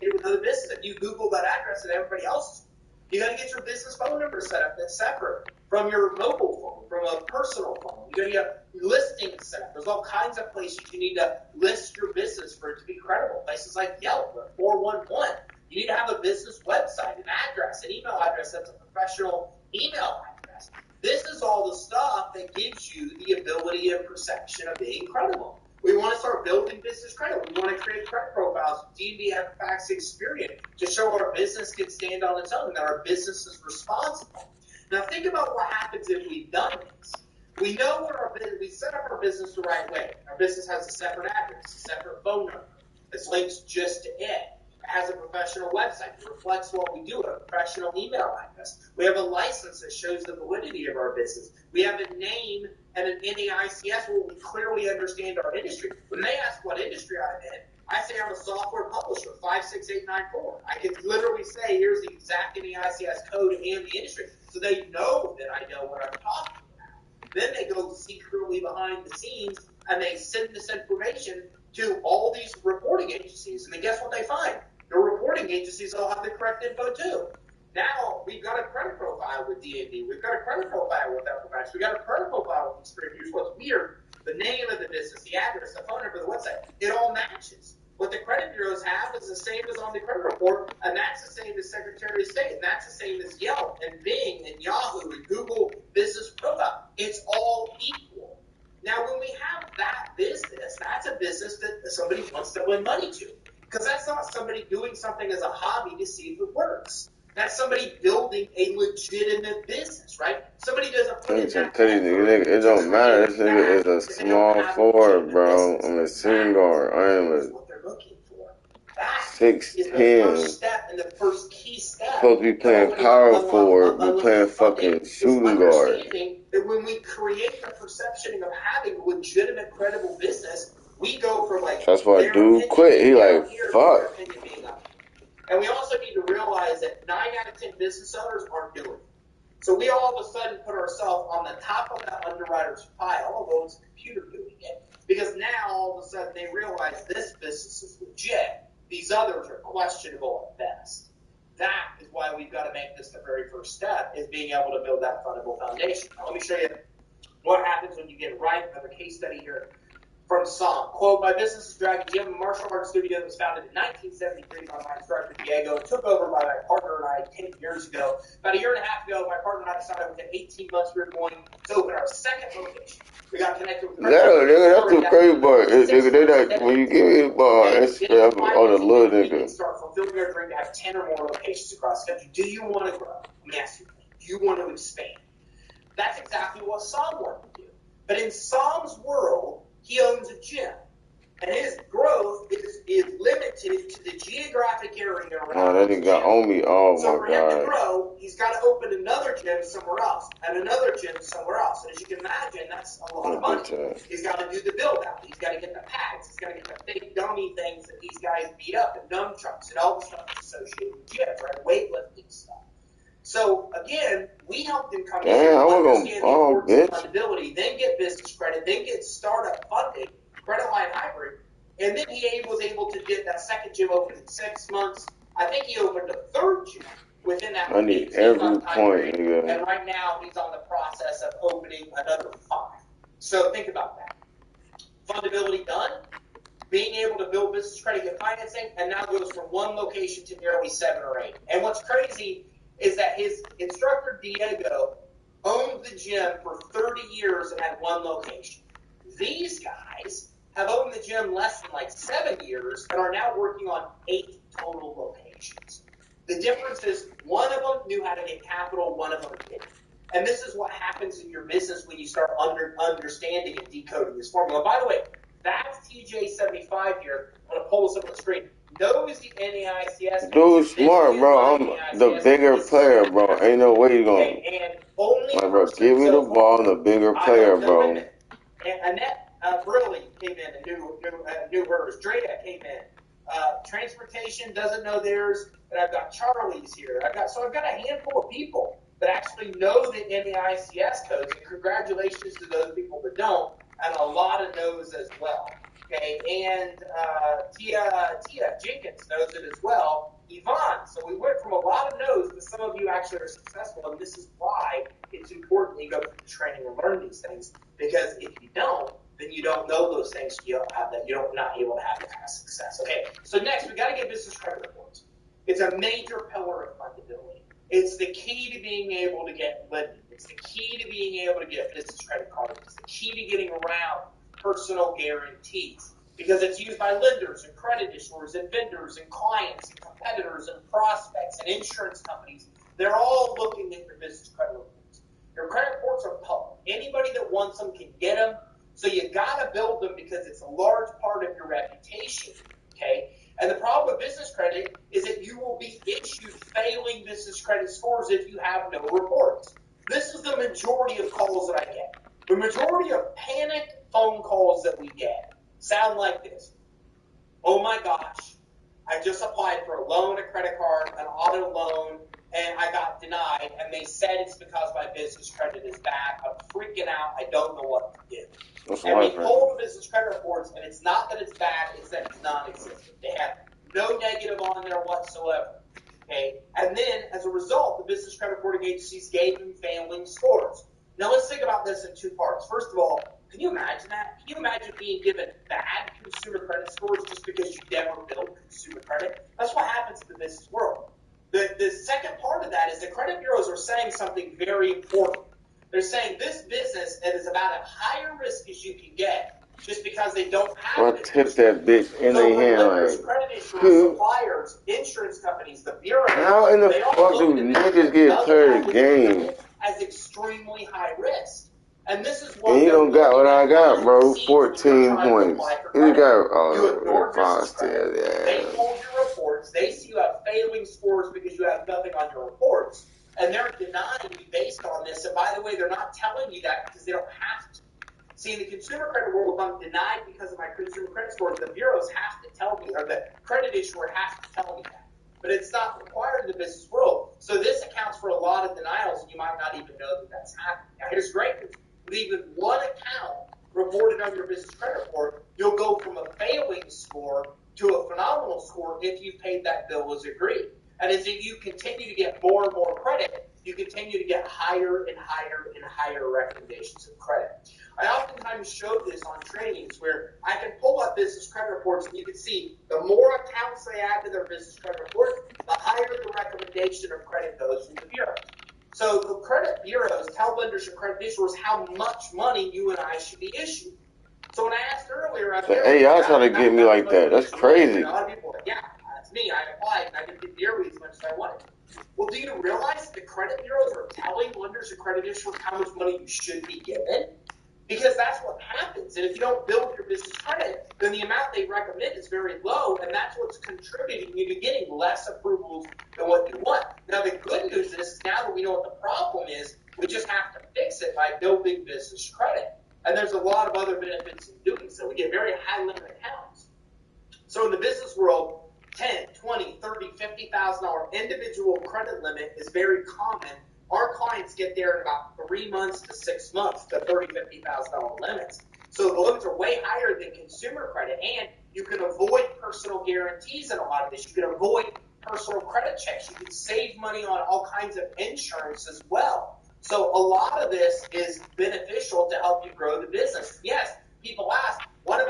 with other business. If you Google that address and everybody else's, you got to get your business phone number set up that's separate from your mobile phone, from a personal phone. You got to get listings set up. There's all kinds of places you need to list your business for it to be credible. Places like Yelp or 411. You need to have a business website, an address, an email address that's a professional email address. This is all the stuff that gives you the ability and perception of being credible. We want to start building business credit. We want to create credit profiles with D&B Equifax Experian to show our business can stand on its own, that our business is responsible. Now think about what happens if we've done this. We know where our business, we set up our business the right way. Our business has a separate address, a separate phone number. It's linked just to it. It has a professional website that reflects what we do, a professional email address. We have a license that shows the validity of our business. We have a name and an NAICS where we clearly understand our industry. When they ask what industry I'm in, I say I'm a software publisher, 56894. I can literally say here's the exact NAICS code and the industry, so they know that I know what I'm talking about. Then they go secretly behind the scenes and they send this information to all these reporting agencies, and then guess what they find? The reporting agencies all have the correct info too. Now we've got a credit profile with D&B. We've got a credit profile with Equifax. We've got a credit profile with Experian. Here's what's weird. The name of the business, the address, the phone number, the website, it all matches. What the credit bureaus have is the same as on the credit report, and that's the same as Secretary of State, and that's the same as Yelp and Bing and Yahoo and Google Business Profile. It's all equal. Now, when we have that business, that's a business that somebody wants to win money to, because that's not somebody doing something as a hobby to see if it works. That's somebody building a legitimate business, right? Somebody doesn't put it that nigga, it don't matter. This nigga is a small forward, bro. I'm a shooting guard. I am a 6'10". Supposed to be playing power forward, be playing fucking shooting guard. That when we create the perception of having a legitimate, credible business, we go for like. That's why dude quit. He like, fuck. And we also need to realize that 9 out of 10 business owners aren't doing it. So we all of a sudden put ourselves on the top of that underwriter's pile, although it's a computer doing it, because now all of a sudden they realize this business is legit. These others are questionable at best. That is why we've got to make this the very first step, is being able to build that fundable foundation. Now, let me show you what happens when you get it right. Another case study here from Som. Quote, my business is Dragon Gym, a martial arts studio that was founded in 1973 by my instructor, Diego. It took over by my partner and I 10 years ago. About a year and a half ago, my partner and I decided within 18 months we were going to open our second location. We got connected with nigga, that's the crazy part. Nigga, they not, when you give me the ball, it's all the little niggas. Start fulfilling our dream to have 10 or more locations across the country. Do you want to grow? Let me ask you, do you want to expand? That's exactly what Som wanted to do. But in Som's world, he owns a gym. And his growth is limited to the geographic area around. Oh, that nigga got on me. Oh, so my for him God. to grow, he's got to open another gym somewhere else, and another gym somewhere else. And as you can imagine, that's a lot of money. He's got to do the build out. He's got to get the pads. He's got to get the big dummy things that these guys beat up, and dumb trucks, and all the stuff that's associated with gyms, right? Weightlifting stuff. So again, we helped him come in, understand the importance of fundability, then get business credit, then get startup funding, credit line hybrid, and then he was able to get that second gym open in 6 months. I think he opened a third gym within that. I need every point, nigga. And right now he's on the process of opening another 5. So think about that. fundability done, being able to build business credit, get financing, and now goes from one location to nearly 7 or 8. And what's crazy is that his instructor, Diego, owned the gym for 30 years and had one location. These guys have owned the gym less than like 7 years and are now working on 8 total locations. The difference is one of them knew how to get capital, one of them didn't. And this is what happens in your business when you start understanding and decoding this formula. By the way, that's TJ75 here. I'm going to pull this up on the screen. Knows the NAICS. Dude, smart, bro. I'm the bigger player, bro. Ain't no way you going. And only like, bro, give me the ball and the bigger player, bro. And Annette Briley came in and knew hers. Dreda came in. Transportation doesn't know theirs, but I've got Charlie's here. I've got a handful of people that actually know the NAICS codes, and congratulations to those people that don't, and a lot of knows as well. Okay, and Tia Jenkins knows it as well. Yvonne. So we went from a lot of no's, but some of you actually are successful, and this is why it's important you go through the training and learn these things, because if you don't, then you don't know those things, you don't have that, you're not able to have the past success. Okay, so next we got to get business credit reports. It's a major pillar of fundability. It's the key to being able to get lending. It's the key to being able to get business credit cards. It's the key to getting around personal guarantees, because it's used by lenders and credit issuers and vendors and clients and competitors and prospects and insurance companies. They're all looking at your business credit reports. Your credit reports are public. Anybody that wants them can get them. So you got to build them because it's a large part of your reputation. Okay. And the problem with business credit is that you will be issued failing business credit scores if you have no reports. This is the majority of calls that I get. The majority of panicked phone calls that we get sound like this. Oh my gosh, I just applied for a loan, a credit card, an auto loan, and I got denied, and they said it's because my business credit is bad. I'm freaking out. I don't know what to do. And we pull the business credit reports, and it's not that it's bad, it's that it's non-existent. They have no negative on there whatsoever. Okay? And then, as a result, the business credit reporting agencies gave them failing scores. Now, let's think about this in 2 parts. First of all, can you imagine that? Can you imagine being given bad consumer credit scores just because you never built consumer credit? That's what happens in the business world. The second part of that is the credit bureaus are saying something very important. They're saying this business is about as higher risk as you can get just because they don't have it. Tip that bitch in their hand like, credit issuers, suppliers, insurance companies, the bureau. How in the fuck do niggas get played the game? As extremely high risk. And this is what and you don't got what I got, bro. 14 points. You got 5 still, yeah. They pull your reports. They see you have failing scores because you have nothing on your reports. And they're denying you based on this. And by the way, they're not telling you that because they don't have to. See, in the consumer credit world, if I'm denied because of my consumer credit scores, the bureaus have to tell me, or the credit issuer has to tell me that. But it's not required in the business world. So this accounts for a lot of denials, and you might not even know that that's happening. Now, here's great news. With even one account reported on your business credit report, you'll go from a failing score to a phenomenal score if you've paid that bill as agreed. And as you continue to get more and more credit, you continue to get higher and higher and higher recommendations of credit. I oftentimes show this on trainings where I can pull up business credit reports, and you can see the more accounts they add to their business credit report, the higher the recommendation of credit goes from the bureau. So the credit bureaus tell lenders and credit issuers how much money you and I should be issued. So when I asked earlier, hey, y'all trying to get me like that? That's crazy. A lot of people are like, yeah, that's me. I applied and I didn't get nearly as much as I wanted. Well, do you realize the credit bureaus are telling lenders and credit issuers how much money you should be given? Because that's what happens. And if you don't build your business credit, then the amount they recommend is very low, and that's what's contributing you to getting less approvals than what you want. Now, the good news is now that we know what the problem is, we just have to fix it by building business credit. And there's a lot of other benefits in doing so. We get very high limit accounts. So in the business world, $10,000, $20,000, $30,000, $50,000 individual credit limit is very common. Our clients get there in about 3 months to 6 months to $30,000, $50,000 limits. So the limits are way higher than consumer credit, and you can avoid personal guarantees in a lot of this. You can avoid personal credit checks. You can save money on all kinds of insurance as well. So a lot of this is beneficial to help you grow the business. Yes, people ask, what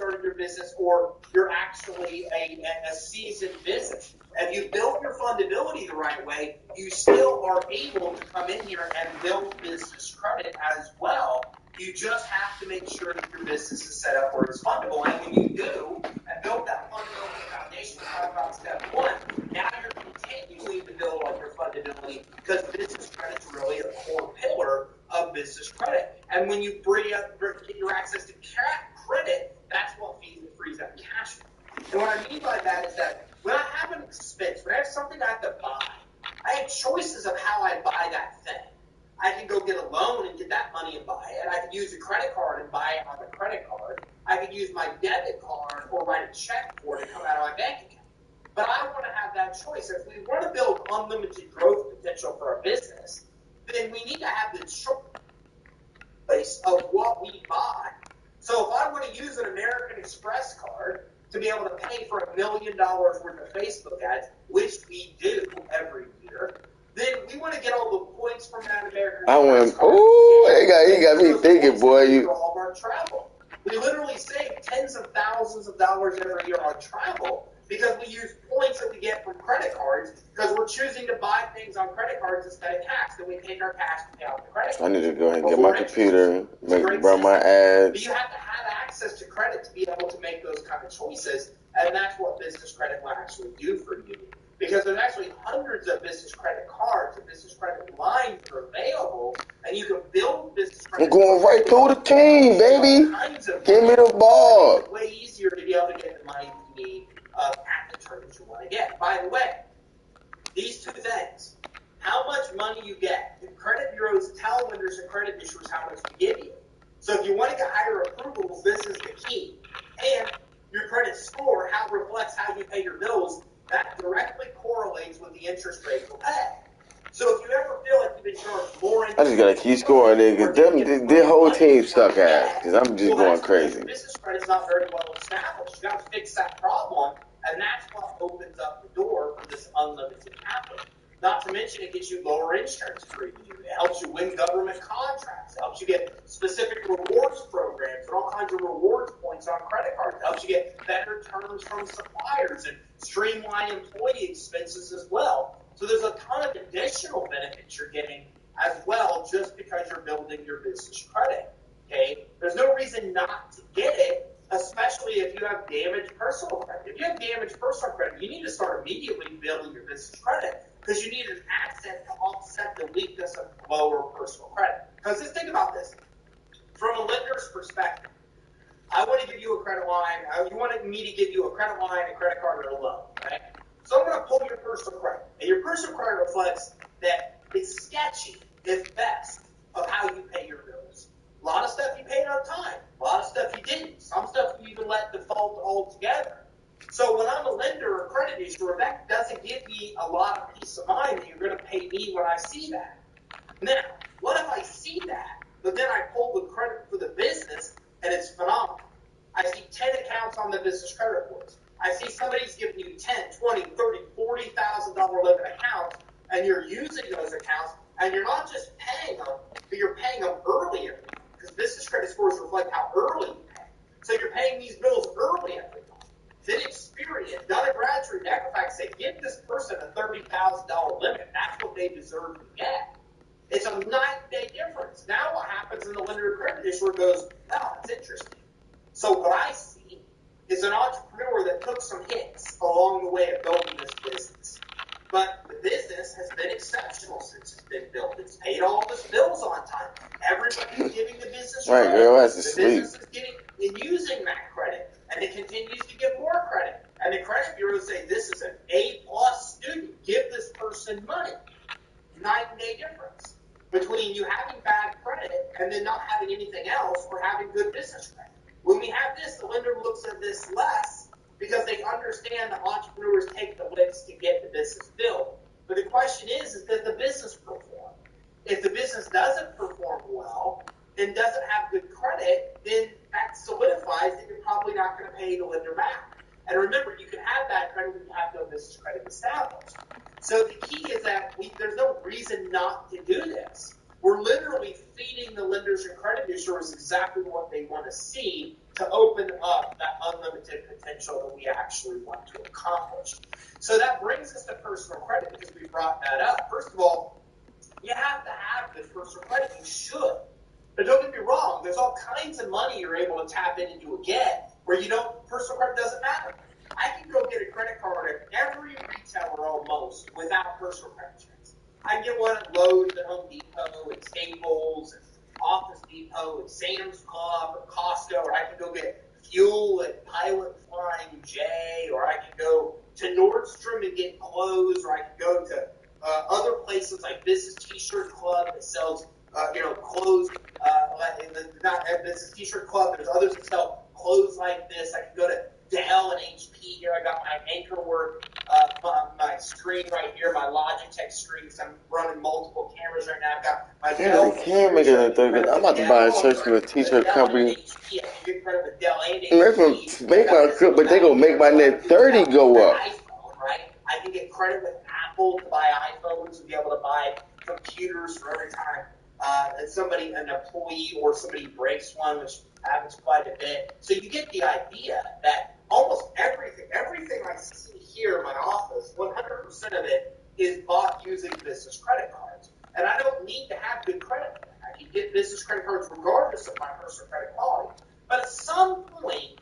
started your business or you're actually a seasoned business. If you built your fundability the right way, you still are able to come in here and build business credit as well. You just have to make sure that your business is set up where it's fundable. And when you do, and build that fundability foundation, we talked about step one, now you're continuing to build on your fundability because business credit is really a core pillar of business credit. And when you get your access to credit, that's what frees up cash flow. And what I mean by that is that when I have an expense, when I have something I have to buy, I have choices of how I buy that thing. I can go get a loan and get that money and buy it. I can use a credit card and buy it on the credit card. I can use my debit card or write a check for it to come out of my bank account. But I want to have that choice. If we want to build unlimited growth potential for our business, then we need to have the choice of what we buy. So if I want to use an American Express card to be able to pay for $1 million worth of Facebook ads, which we do every year, then we want to get all the points from that American Express card. He got me thinking, boy. For all of our travel. We literally save tens of thousands of dollars every year on travel because we use points that we get from credit cards because we're choosing to buy things on credit cards instead of cash. Then we take our cash to pay off the credit card. I need to go ahead and get my computer, run my ads. But you have to have access to credit to be able to make those kind of choices, and that's what business credit will actually do for you. Because there's actually hundreds of business credit cards and business credit lines that are available, and you can build business credit. I'm going right through the team, baby. Give me the ball. It's way easier to be able to get the money you need at the terms you want to get. By the way, these two things, how much money you get, the credit bureaus tell lenders and credit issuers how much to give you. So if you want to get higher approvals, this is the key. And your credit score, how it reflects how you pay your bills, that directly correlates with the interest rate you'll pay. So if you ever feel like you've been charged more interest, I just gotta keep scoring, nigga. Their whole team suck ass, because I'm just going crazy. Business credit's not very well established. You got to fix that problem, and that's what opens up the door for this unlimited capital. Not to mention, it gets you lower insurance premiums. It helps you win government contracts. It helps you get specific rewards programs and all kinds of rewards points on credit cards. It helps you get better terms from suppliers and streamline employee expenses as well. So there's a ton of additional benefits you're getting as well just because you're building your business credit. Okay? There's no reason not to get it, especially if you have damaged personal credit. If you have damaged personal credit, you need to start immediately building your business credit because you need an asset to offset the weakness of lower personal credit. Because just think about this. From a lender's perspective, I want to give you a credit line. You wanted me to give you a credit line, a credit card, or a loan, right? So I'm going to pull your personal credit. And your personal credit reflects that it's sketchy, it's best, of how you pay your bills. A lot of stuff you paid on time. A lot of stuff you didn't. Some stuff you even let default altogether. So when I'm a lender or credit issuer, that doesn't give me a lot of peace of mind that you're going to pay me when I see that. Now, what if I see that, but then I pull the credit for the business and it's phenomenal? I see 10 accounts on the business credit reports. I see somebody's giving you $10,000, $20,000, $30,000, $40,000 limit accounts, and you're using those accounts, and you're not just paying them, but you're paying them early every month, because business credit scores reflect how early you pay. So you're paying these bills early every month. Then Experian, Dun & Bradstreet, and Equifax say, give this person a $30,000 limit. That's what they deserve to get. It's a night-day difference. Now what happens in the lender or credit issuer goes, oh, that's interesting. So what I see is an entrepreneur that took some hits along the way of building this business. But the business has been exceptional since it's been built. It's paid all of its bills on time. Everybody's giving the business right, credit. girl, that's the asleep. business is getting and using that credit, and it continues to give more credit. And the credit bureaus say this is an A-plus student. Give this person money. Night and day difference between you having bad credit and then not having anything else or having good business credit. When we have this, the lender looks at this less because they understand that entrepreneurs take the licks to get the business built. But the question is does the business perform? If the business doesn't perform well and doesn't have good credit, then that solidifies that you're probably not going to pay the lender back. And remember, you can have bad credit when you have no business credit established. So the key is that there's no reason not to do this. We're literally feeding the lenders and credit issuers exactly what they want to see to open up that unlimited potential that we actually want to accomplish. So that brings us to personal credit because we brought that up. First of all, you have to have good personal credit. You should. But don't get me wrong, there's all kinds of money you're able to tap into again where personal credit doesn't matter. I can go get a credit card at every retailer almost without personal credit checks. I can get one at Lowe's, at Home Depot, at Staples, at Office Depot, at Sam's Club, at Costco, or I can go get fuel at Pilot Flying J, or I can go to Nordstrom and get clothes, or I can go to other places like Business T-Shirt Club that sells, clothes. Not Business T-Shirt Club. There's others that sell clothes like this. I can go to Dell and HP here. I got my Anchorwork, my screen right here, my Logitech screen. So I'm running multiple cameras right now. I've got my Dell. Can't make it I'm about to buy a shirt from a T-shirt company. Make my good, but they gonna make my net 30 go up. Right? I can get credit with Apple to buy iPhones and be able to buy computers for every time an employee or somebody breaks one, which happens quite a bit. So you get the idea that almost everything I see here in my office, 100% of it is bought using business credit cards. And I don't need to have good credit. I can get business credit cards regardless of my personal credit quality. But at some point,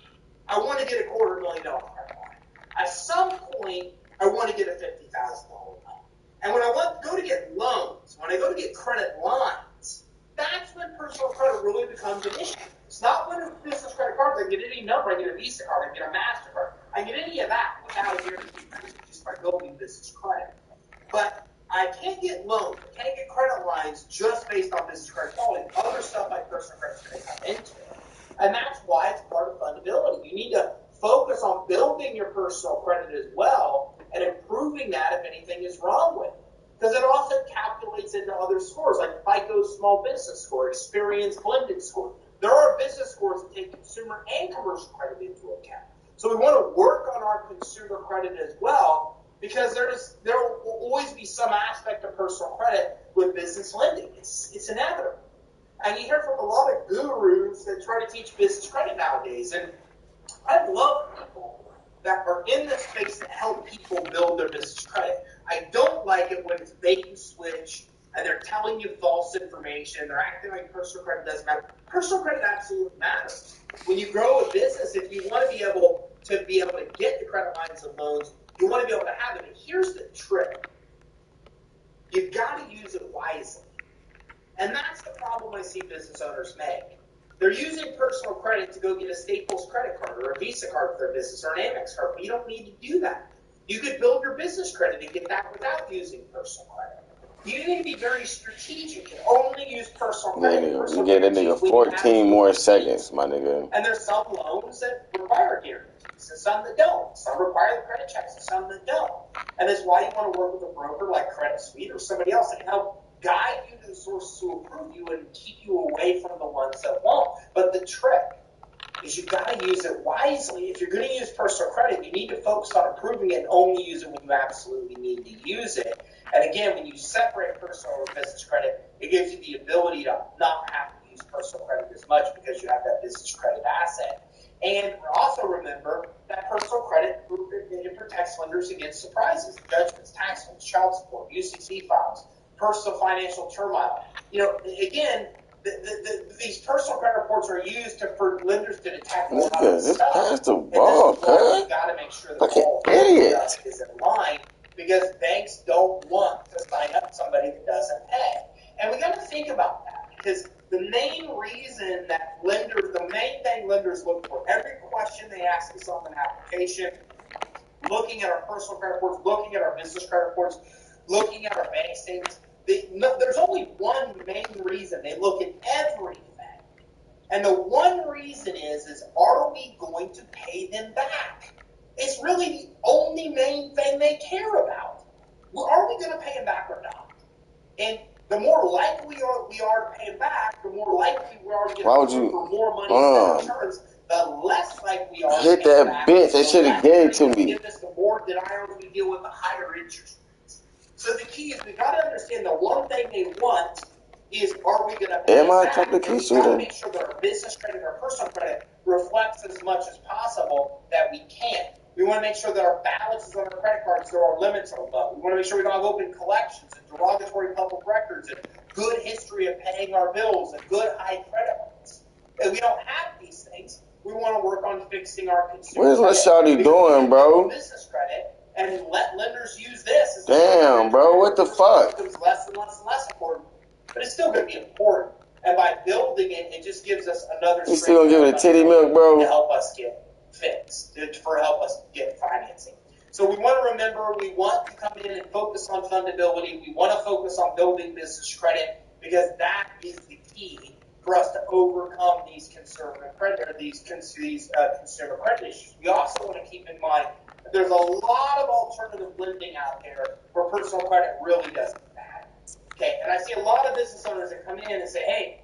I want to get a $250,000 credit line. At some point, I want to get a $50,000 loan. And when I go to get loans, when I go to get credit lines, that's when personal credit really becomes an issue. It's not when it's business credit cards. I can get any number. I can get a Visa card. I can get a MasterCard. I can get any of that without a guarantee just by building business credit. But I can't get loans. I can't get credit lines just based on business credit quality. Other stuff like personal credit is going to come into it. And that's why it's part of fundability. You need to focus on building your personal credit as well and improving that if anything is wrong with it. Because it also calculates into other scores, like FICO's small business score, Experian's blended score. There are business scores that take consumer and commercial credit into account. So we want to work on our consumer credit as well, because there will always be some aspect of personal credit with business lending. It's inevitable. And you hear from a lot of gurus that try to teach business credit nowadays. And I love people that are in this space that help people build their business credit. I don't like it when it's bait and switch and they're telling you false information. They're acting like personal credit doesn't matter. Personal credit absolutely matters. When you grow a business, if you want to be able to get the credit lines and loans, you want to be able to have it. And here's the trick. You've got to use it wisely. And that's the problem I see business owners make. They're using personal credit to go get a Staples credit card or a Visa card for their business or an Amex card, but you don't need to do that. You could build your business credit and get that without using personal credit. You need to be very strategic and only use personal credit. You get a nigga 14 more seconds, my nigga. And there's some loans that require guarantees and some that don't. Some require the credit checks and some that don't. And that's why you want to work with a broker like Credit Suite or somebody else that can help guide you to the sources to approve you and keep you away from the ones that won't. But the trick is you've got to use it wisely. If you're going to use personal credit, you need to focus on approving it and only use it when you absolutely need to use it. And again, when you separate personal or business credit, it gives you the ability to not have to use personal credit as much because you have that business credit asset. And also remember that personal credit, it protects lenders against surprises, judgments, tax liens, child support, UCC files, personal financial turmoil. Again, these personal credit reports are used for lenders to detect a lot of stuff. Pass the ball, you got to make sure that all stuff is in line, because banks don't want to sign up somebody that doesn't pay. And we got to think about that, because the main thing lenders look for, every question they ask us on an application, looking at our personal credit reports, looking at our business credit reports, looking at our bank statements, there's only one main reason they look at everything. And the one reason is are we going to pay them back? It's really the only main thing they care about. Are we going to pay them back or not? And the more likely we are to pay them back, the more likely we are to get for more money in returns, the less likely we are hit to pay that back. bitch. They should have gave it to me. The more denials we deal with, the higher interest rates. So the key is we've got to understand the one thing they want is, are we going to Am I back? technically We got to shooting? make sure that our business credit, our personal credit reflects as much as possible that we can. We want to make sure that our balances on our credit cards, so our limits are low. We want to make sure we don't have open collections and derogatory public records and good history of paying our bills and good high credit limits. If we don't have these things, we want to work on fixing our consumer What is credit. Lashawty doing, bro? Business credit, and let lenders use this. As Damn, bro, what the fuck? It becomes less and less and less important, but it's still going to be important. And by building it, it just gives us another. You still gonna give it a titty milk, bro? To help us get fixed, to help us get financing. So we want to remember, we want to come in and focus on fundability. We want to focus on building business credit because that is the key for us to overcome these consumer credit consumer credit issues. We also want to keep in mind that there's a lot of alternative lending out there where personal credit really doesn't matter. Okay, and I see a lot of business owners that come in and say, hey,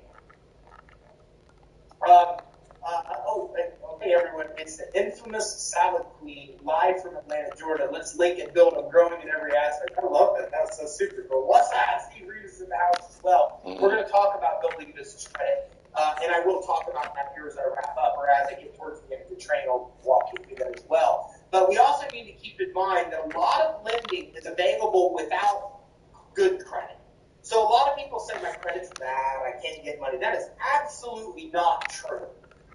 okay, everyone, it's the infamous Salad Queen live from Atlanta, Georgia. Let's link and build. I'm growing in every aspect. I love that. That's so super cool. What's that? Steve Reeves is in the house as well. We're going to talk about building business credit, and I will talk about that here as I wrap up, or as I get towards the end of the train, I'll walk you through that as well. But we also need to keep in mind that a lot of lending is available without good credit. So a lot of people say my credit's bad, I can't get money. That is absolutely not true.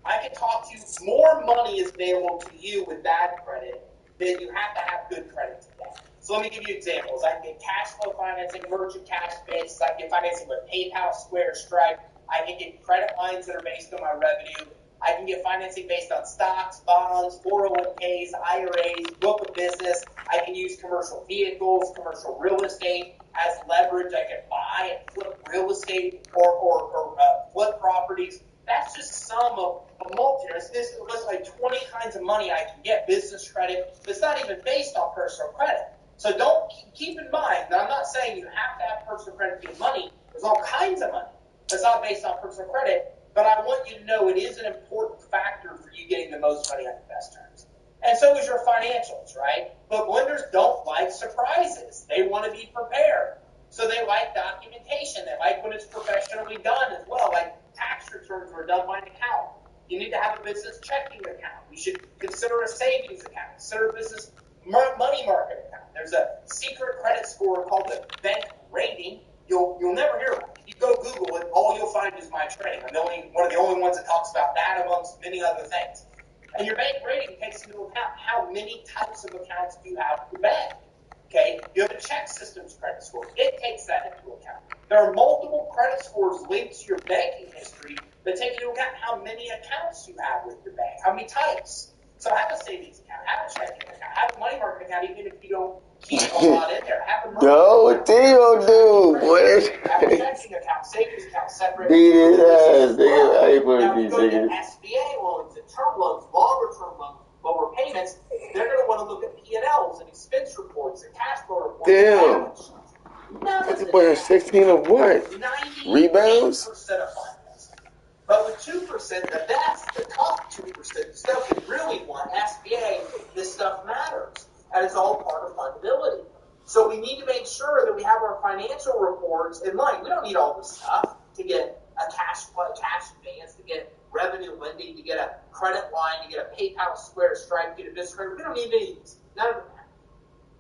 I can talk to you, more money is available to you with bad credit than you have to have good credit to get. So let me give you examples. I can get cash flow financing, merchant cash basis, I can get financing with PayPal, Square, Stripe. I can get credit lines that are based on my revenue. I can get financing based on stocks, bonds, 401ks, IRAs, book of business. I can use commercial vehicles, commercial real estate as leverage. I can buy and flip real estate or flip properties. That's just some of a multitude. This looks like 20 kinds of money I can get, business credit, that's not even based on personal credit. So don't keep in mind that I'm not saying you have to have personal credit to get money. There's all kinds of money that's not based on personal credit, but I want you to know it is an important factor for you getting the most money on the best terms. And so is your financials, right? But lenders don't like surprises. They want to be prepared. So they like documentation. They like when it's professionally done as well, like tax returns were done by an accountant. You need to have a business checking account. You should consider a savings account. Consider a business money market account. There's a secret credit score called the bank rating. You'll never hear about it. If you go Google it, all you'll find is my trading. I'm one of the only ones that talks about that amongst many other things. And your bank rating takes into account how many types of accounts you have at the bank. Okay, you have a check systems credit score. It takes that into account. There are multiple credit scores linked to your banking history that take into account how many accounts you have with your bank, how many types. So have a savings account, have a checking account, have a money market account, even if you don't keep a lot in there. Have a what Theo do? What is have a checking account, savings account, separate. Beat his ass, nigga. I ain't put Now, if these you go to niggas. SBA loans and term loans, longer term loans, lower payments, they're going to want to look at P&Ls and expense reports and cash flow reports. Damn. This boy has 16 of what? Rebounds? 98% of finance. But with 2%, the top 2%, stuff we really want, SBA, this stuff matters. And it's all part of fundability. So we need to make sure that we have our financial reports in line. We don't need all this stuff to get a cash advance, to get revenue lending, to get a credit line, to get a PayPal, Square, Stripe, get a business credit. We don't need any of these. None of them.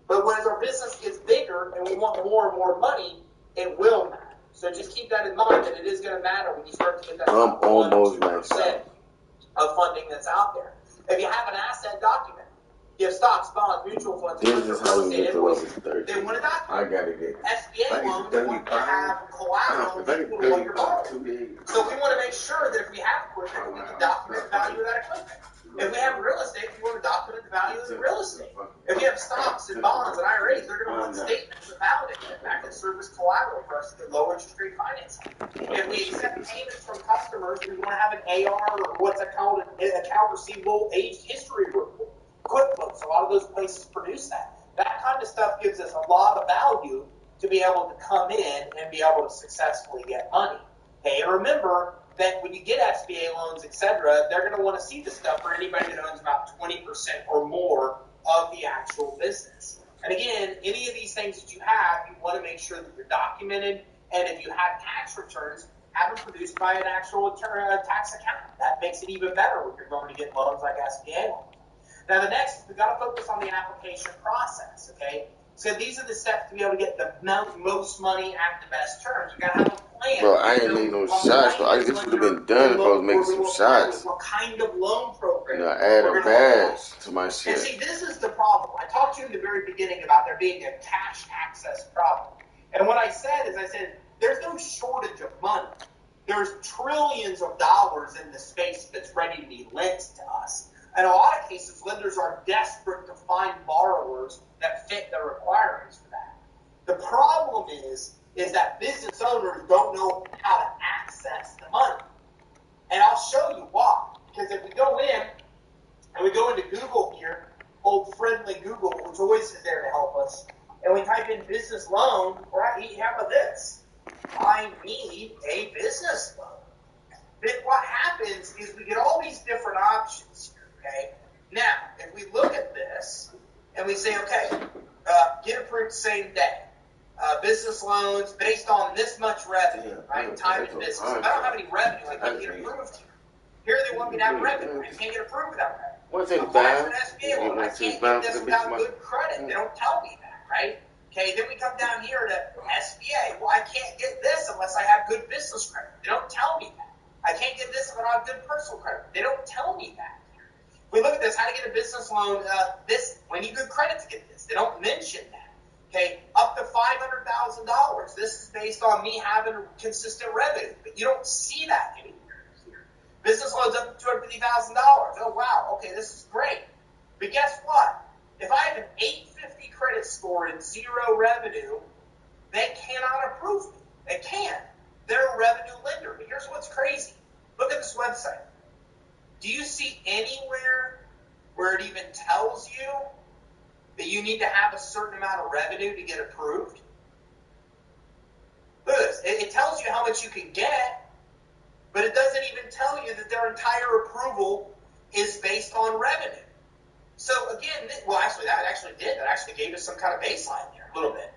But when our business gets bigger and we want more and more money, it will matter. So just keep that in mind that it is going to matter when you start to get that I'm almost 1% of funding that's out there. If you have an asset document, you have stocks, bonds, mutual funds, This is how we get to level 30. they want a document. I gotta get SBA loans want to have collateral equal to what you're borrowing. So we want to make sure that if we have equipment, we can document the value of that equipment. If we have real estate, we want to document the value of the real estate. If we have stocks and bonds and IRAs, they're going to want statements about it. That can serve as collateral for us to get low interest rate financing. If we accept payments from customers, we want to have an AR or what's called an account receivable aged history report. QuickBooks, a lot of those places produce that. That kind of stuff gives us a lot of value to be able to come in and be able to successfully get money. Okay, and remember that when you get SBA loans, etc., they're going to want to see the stuff for anybody that owns about 20% or more of the actual business. And again, any of these things that you have, you want to make sure that you're documented And if you have tax returns, have them produced by an actual tax accountant. That makes it even better when you're going to get loans like SBA loans. Now, the next, we've got to focus on the application process, okay? So these are the steps to be able to get the most money at the best terms. You got to have a plan. Bro, I ain't need no shots, bro. This would have been done if I was making some shots. What kind of loan program? Add a badge to my shit. And see, this is the problem. I talked to you in the very beginning about there being a cash access problem. And what I said is, there's no shortage of money. There's trillions of dollars in the space that's ready to be lent to us. In a lot of cases, lenders are desperate to find borrowers that fit their requirements for that. The problem is that business owners don't know how to access the money. And I'll show you why. Because if we go in, and we go into Google here, old friendly Google, which always is there to help us, and we type in business loan, right, how about this? I need a business loan. Then what happens is we get all these different options here, okay? Now, if we look at this, and we say, okay, get approved same day. Business loans based on this much revenue, right? Time in business. If I don't have any revenue, I can't get approved here. Here they want me to have revenue. I can't get approved without revenue. Apply for an SBA loan. I can't get this without good credit. They don't tell me that, right? Okay, then we come down here to SBA. Well, I can't get this unless I have good business credit. They don't tell me that. I can't get this if I don't have good personal credit. They don't tell me that. If we look at this, how to get a business loan, we need good credit to get this. They don't mention that. Okay, up to $500,000. This is based on me having consistent revenue, but you don't see that anywhere here. Business loans up to $250,000. Oh, wow, okay, this is great. But guess what? If I have an 850 credit score and zero revenue, they cannot approve me. They can't. They're a revenue lender. But here's what's crazy. Look at this website. Do you see anywhere where it even tells you that you need to have a certain amount of revenue to get approved? Look at this. It tells you how much you can get, but it doesn't even tell you that their entire approval is based on revenue. So again, that actually did. That actually gave us some kind of baseline there, a little bit.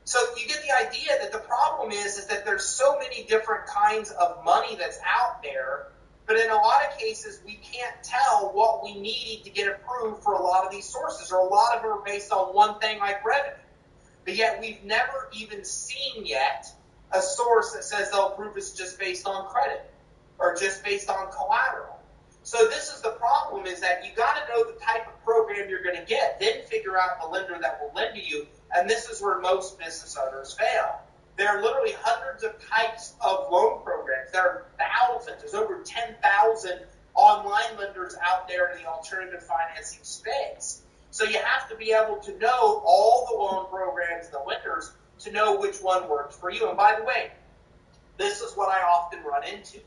So you get the idea that the problem is that there's so many different kinds of money that's out there, but in a lot of cases, we can't tell what we need to get approved for a lot of these sources, or a lot of them are based on one thing like revenue. But yet we've never even seen yet a source that says they'll approve us just based on credit or just based on collateral. So this is the problem, is that you got to know the type of program you're going to get, then figure out the lender that will lend to you, and this is where most business owners fail. There are literally hundreds of types of loan programs. There are thousands. There's over 10,000 online lenders out there in the alternative financing space. So you have to be able to know all the loan programs and the lenders to know which one works for you. And by the way, this is what I often run into.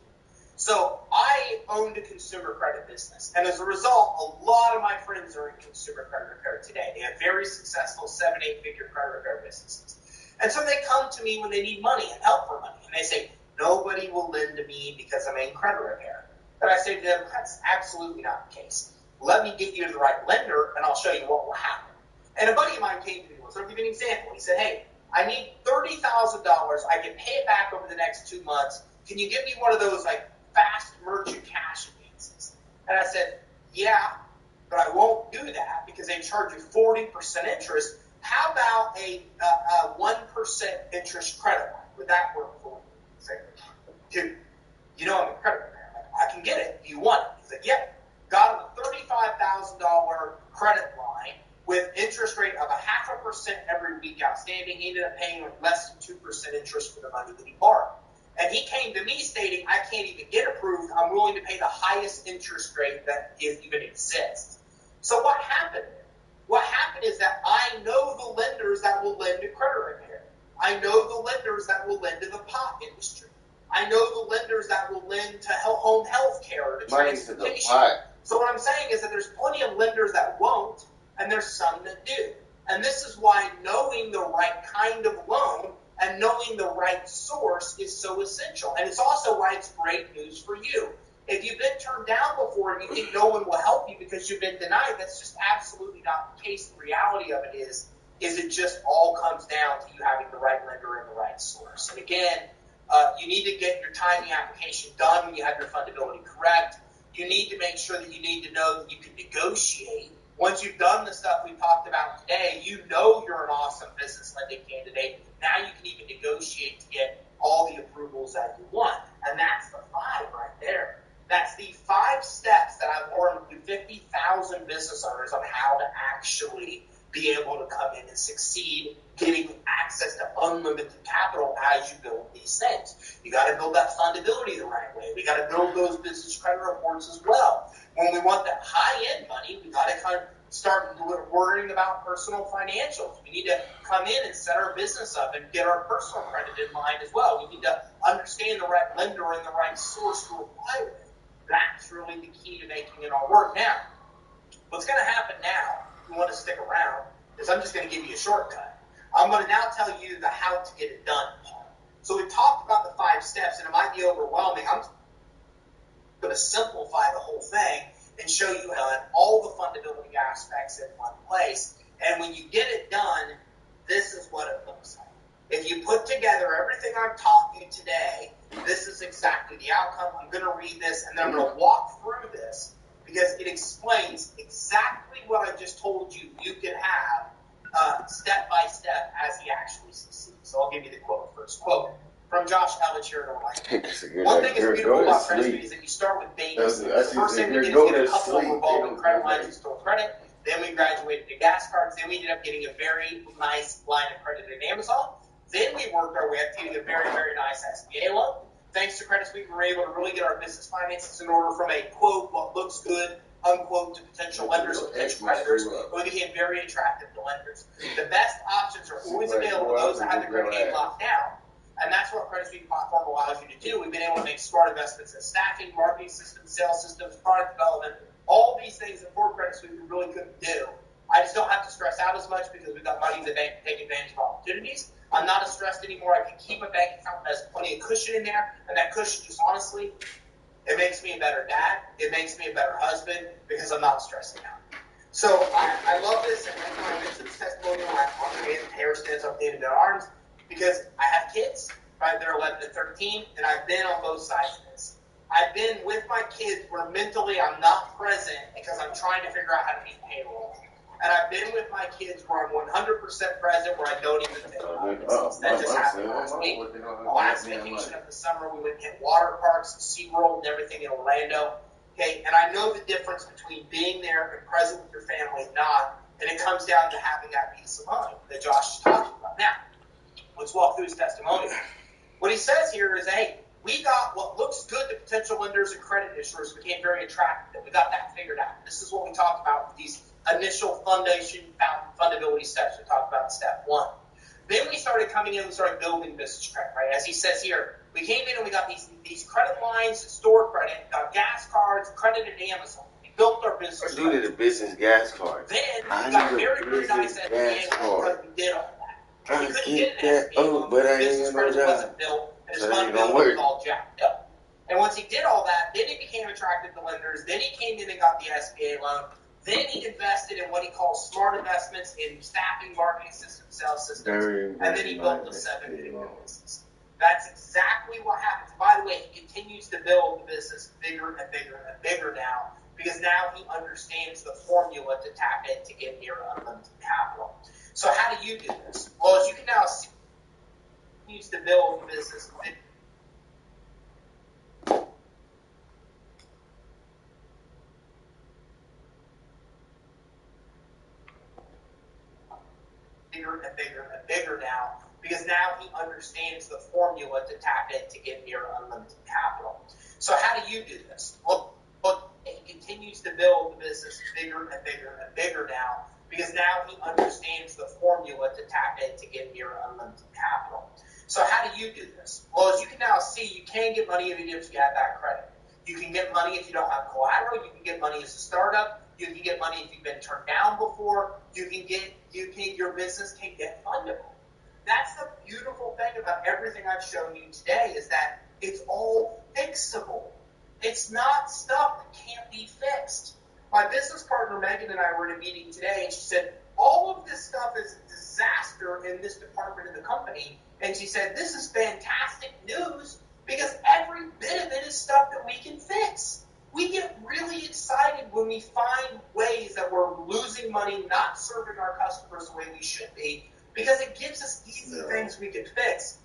So I owned a consumer credit business, and as a result, a lot of my friends are in consumer credit repair today. They have very successful 7-8 figure credit repair businesses. And so they come to me when they need money and help for money, and they say, nobody will lend to me because I'm in credit repair. And I say to them, that's absolutely not the case. Let me get you to the right lender, and I'll show you what will happen. And a buddy of mine came to me once. I'll give you an example. He said, hey, I need $30,000. I can pay it back over the next 2 months. Can you give me one of those fast merchant cash advances? And I said, yeah, but I won't do that because they charge you 40% interest. How about a 1% interest credit line? Would that work for you? I said, dude, I'm a credit repair. I can get it. Do you want it? He said, yep. Got him a $35,000 credit line with interest rate of 0.5% every week outstanding. He ended up paying less than 2% interest for the money that he borrowed. And he came to me stating, I can't even get approved. I'm willing to pay the highest interest rate that even exists. So what happened? What happened is that I know the lenders that will lend to credit repair. I know the lenders that will lend to the pot industry. I know the lenders that will lend to home health care or to transportation. So what I'm saying is that there's plenty of lenders that won't, and there's some that do. And this is why knowing the right kind of loan and knowing the right source is so essential. And it's also why it's great news for you. If you've been turned down before and you think no one will help you because you've been denied, that's just absolutely not the case. The reality of it is it just all comes down to you having the right lender and the right source. And again, you need to get your timing application done when you have your fundability correct. You need to make sure that you need to know that you can negotiate. Once you've done the stuff we talked about today, you know you're an awesome business lending candidate. Now you can even negotiate to get all the approvals that you want. And that's the 5 right there. That's the 5 steps that I've learned through 50,000 business owners on how to actually be able to come in and succeed, getting access to unlimited capital as you build these things. You got to build that fundability the right way. We got to build those business credit reports as well. When we want that high-end money, we got to kind of start worrying about personal financials. We need to come in and set our business up and get our personal credit in mind as well. We need to understand the right lender and the right source to apply with. That's really the key to making it all work. Now, what's going to happen now, if you want to stick around, is I'm just going to give you a shortcut. I'm going to now tell you the how to get it done part. So we talked about the 5 steps, and it might be overwhelming. I'm going to simplify the whole thing and show you all the fundability aspects in one place. And when you get it done, this is what it looks like. If you put together everything I've taught you today, this is exactly the outcome. I'm going to read this, and then I'm going to walk through this because it explains exactly what I just told you you can have step by step as he actually succeeds. So I'll give you the quote first. Quote from Josh Ellich here to Orlando. One thing that's beautiful about credit speed is that you start with babies. The first thing we did is get a couple of revolving credit lines to store credit. Then we graduated to gas cards. Then we ended up getting a very nice line of credit at Amazon. Then we worked our way up to getting a very, very nice SBA loan. Thanks to Credit Suite, we were able to really get our business finances in order from a, quote, what looks good, unquote, to potential lenders and potential creditors. We became very attractive to lenders. The best options are always available to those that have the credit game locked down. And that's what Credit Suite platform allows you to do. We've been able to make smart investments in staffing, marketing systems, sales systems, product development, all these things that for Credit Suite we really couldn't do. I just don't have to stress out as much because we've got money in the bank to take advantage of opportunities. I'm not as stressed anymore. I can keep a bank account that has plenty of cushion in there, and that cushion just honestly, it makes me a better dad. It makes me a better husband because I'm not stressing out. So I love this, and when I mentioned this testimonial, the hair stands up in their arms because I have kids, right? They're 11 to 13, and I've been on both sides of this. I've been with my kids where mentally I'm not present because I'm trying to figure out how to meet payroll. And I've been with my kids where I'm 100% present, where I don't even think about it. That just happened last week. The last vacation of the summer, we went and hit water parks, SeaWorld, and everything in Orlando. Okay, and I know the difference between being there and present with your family and not, and it comes down to having that peace of mind that Josh is talking about. Now, let's walk through his testimonial. What he says here is, hey, we got what looks good to potential lenders and credit issuers became very attractive. We got that figured out. This is what we talked about with these initial fundability steps we talked about in step 1. Then we started coming in and started building business credit, right? As he says here, we came in and we got these credit lines, store credit, got gas cards, credit at Amazon. We built our business credit. I do the business gas card. Then we got very, very nice SBA because we did all that. We couldn't get an SBA loan because business credit wasn't built and his fundability was all jacked up. And once he did all that, then he became attractive to lenders. Then he came in and got the SBA loan. Then he invested in what he calls smart investments in staffing, marketing systems, sales systems, and then he built the 7-figure business. That's exactly what happens. By the way, he continues to build the business bigger and bigger and bigger now because now he understands the formula to tap in to get near unlimited capital. So how do you do this? Well, as you can now see, he continues to build the business bigger and bigger and bigger now because now he understands the formula to tap in to get near unlimited capital. So how do you do this? Well, he continues to build the business bigger and bigger and bigger now because now he understands the formula to tap in to get near unlimited capital. So how do you do this? Well, as you can now see, you can get money even if you have that credit. You can get money if you don't have collateral. You can get money as a startup. You can get money if you've been turned down before. Your business can get fundable. That's the beautiful thing about everything I've shown you today is that it's all fixable. It's not stuff that can't be fixed. My business partner Megan and I were in a meeting today, and she said, all of this stuff is disaster in this department of the company. And she said, this is fantastic news because every bit of it is stuff that we can fix. We get really excited when we find ways that we're losing money, not serving our customers the way we should be, because it gives us easy things we can fix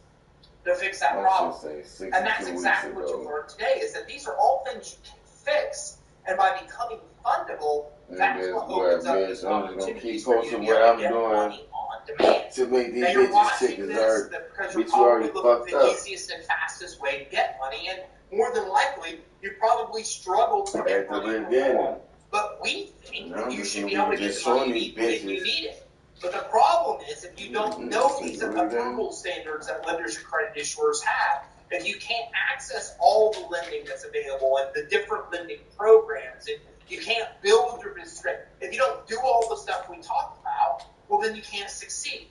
to fix that problem. And that's exactly what you learned today, is that these are all things you can fix. And by becoming fundable, that's what opens up these opportunities for you to get money on demand. To make these now you're bitches watching sick as this hurt. because you're Bitch, you already probably looking fucked for the up. easiest and fastest way to get money, and more than likely, you probably struggled to get money before. But we think that you should be able to get the money you need when you need it. But the problem is, if you don't know these approval standards that lenders and credit issuers have, if you can't access all the lending that's available and the different lending programs, and you can't build your business, if you don't do all the stuff we talked about, well, then you can't succeed.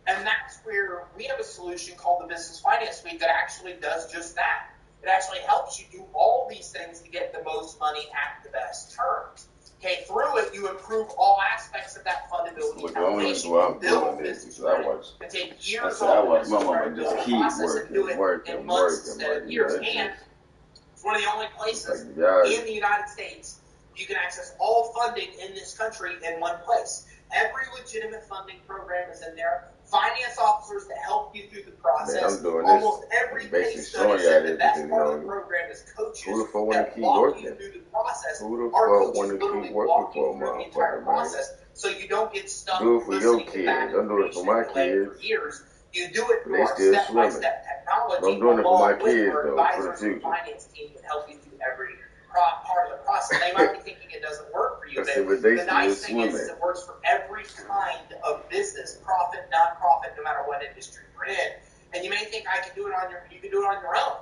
And that's where we have a solution called the Business Finance Suite that actually does just that. It actually helps you do all these things to get the most money at the best terms. Okay, through it, you improve all aspects of that fundability foundation. You build business credit. It takes years off of the process and do it in months instead of years. And it's one of the only places in the United States you can access all funding in this country in one place. Every legitimate funding program is in there. Finance officers to help you through the process. Almost every case study said the best part of the program is coaches that walk you through the process. Our coaches literally walk you through the entire process so you don't get stuck listening to bad information for years. You do it through our step-by-step technology along with our advisors and finance team that help you through every part of the process. They might be thinking it doesn't work for you, but the nice thing is it works for every kind of business, profit, non-profit, no matter what industry you're in. And you may think you can do it on your own.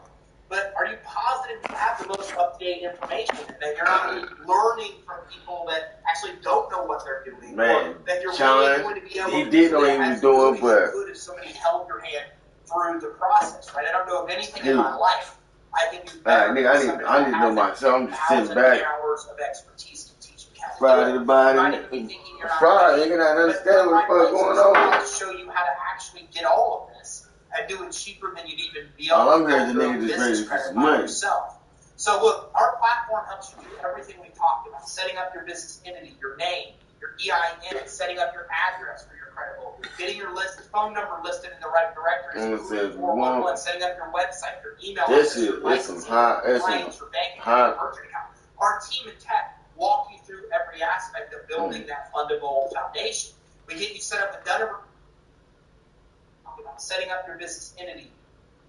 But are you positive you have the most up-to-date information, and that you're not learning from people that actually don't know what they're doing? Man, or that you're Sean, really going to be able he to did do know it he was as doing, good as but good if somebody held your hand through the process, right? I don't know of anything in my life I can do better. Nigga, I need to know myself. I'm just sitting back. Hours of expertise to teach me how to Friday do the it. body. You might even be thinking you're not Friday, ready, nigga, I but understand what the fuck going on. to show you how to actually get all of this and do it cheaper than you'd even be All able I'm to hearing is build the your nigga just business ready for credit some by money. yourself. So look, our platform helps you do everything we talked about: setting up your business entity, your name, your EIN, setting up your address for your credit bureau, getting your phone number listed in the right directories, including 411, setting up your website, your email address, your licensing, your compliance, your bank account, your merchant account. Our team in tech walk you through every aspect of building that fundable foundation. We get you set up a Dun & setting up your business entity,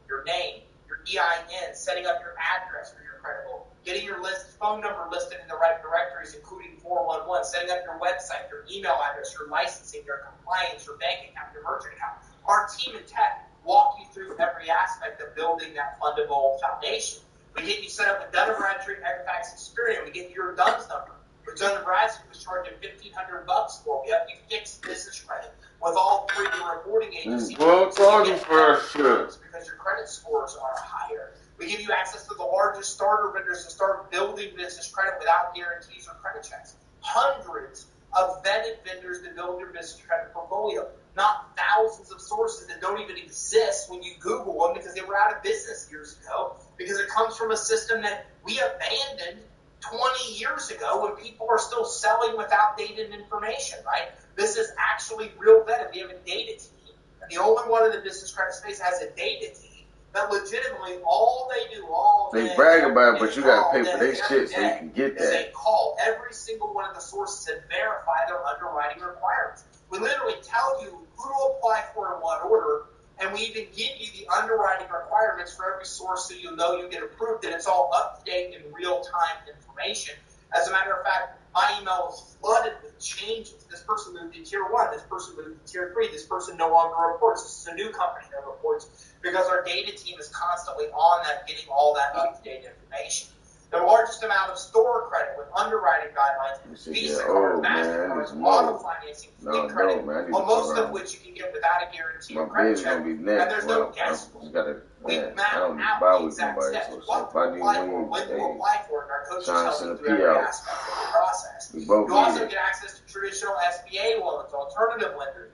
your name, your EIN, setting up your address for your credit bureau, getting your phone number listed in the right directories, including 411, setting up your website, your email address, your licensing, your compliance, your bank account, your merchant account. Our team in tech walk you through every aspect of building that fundable foundation. We get you set up a Dun & Bradstreet Equifax Experian. We get you your DUNS number. Which Dun & Bradstreet was charging $1,500 for. We help you fix business credit with all 3 of the reporting agencies. Well, charging for sure. Because your credit scores are higher. We give you access to the largest starter vendors to start building business credit without guarantees or credit checks. Hundreds of vetted vendors to build your business credit portfolio. Not thousands of sources that don't even exist when you Google them because they were out of business years ago. Because it comes from a system that we abandoned 20 years ago when people are still selling with outdated information, right? This is actually real vetted. We have a data team. And the only one in the business credit space has a data team that legitimately all they do all day. They brag about it, but you gotta pay for their shit so you can get that. They call every single one of the sources and verify their underwriting requirements. We literally tell you who to apply for in what order, and we even give you the underwriting requirements for every source so you know you get approved, and it's all up-to-date and real-time information. As a matter of fact, my email was flooded with changes. This person moved to Tier 1. This person moved to Tier 3. This person no longer reports. This is a new company that reports because our data team is constantly on that, getting all that up-to-date information. The largest amount of store credit with underwriting guidelines, Visa card, MasterCard, auto financing, fleet credit, most of which you can get without a guarantee or credit check. And there's no guesswork. We map out the exact steps. What to apply for, when to apply for it, and our coaches help you through every aspect of the process. You also get access to traditional SBA loans, alternative lenders,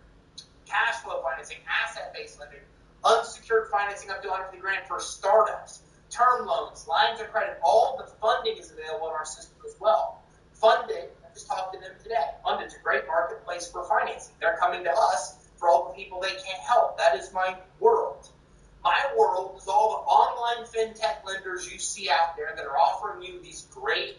cash flow financing, asset-based lending, unsecured financing up to $150,000 for startups, term loans, lines of credit. All the funding is available in our system as well. Funding, I just talked to them today. Funding's a great marketplace for financing. They're coming to us for all the people they can't help. That is my world. My world is all the online fintech lenders you see out there that are offering you these great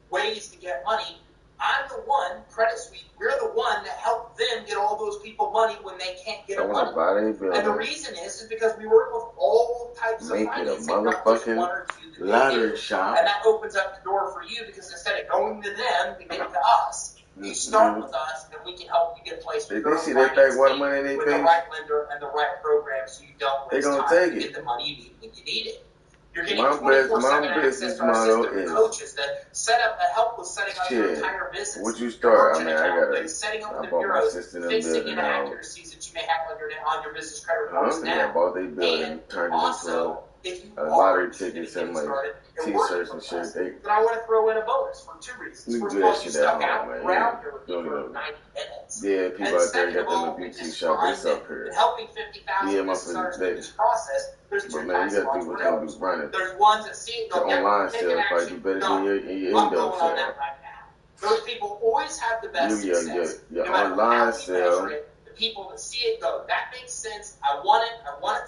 ways to get money. I'm the one, Credit Suite, we're the one that help them get all those people money when they can't get money. And the reason is because we work with all types of financing, not just one or two. Lottery shop. And that opens up the door for you because instead of going to them to get to us, you start with us and we can help you get placed with they see that thing, what money they with pay? the right lender and the right program so you don't waste time to get the money you need when you need it. You're getting 24/7 access to our system of coaches that set up a help with setting up your entire business. Would you start? I mean, setting up the bureaus, fixing inaccuracies that you may have on your business credit reports now. Yeah, bought they building, turned it into a lottery tickets and like t-shirts and shit. But I want to throw in a bonus for two reasons. First of all, you stuck out around here with me for 90 minutes. Yeah, people out there got them a beauty shop. It's up here. Helping 50,000 business owners through this process. There's two kinds of entrepreneurs. There's ones that see it go, online sales probably do better than your indoor sale. Those people always have the best success. Your online sale. The people that see it go, that makes sense. I want it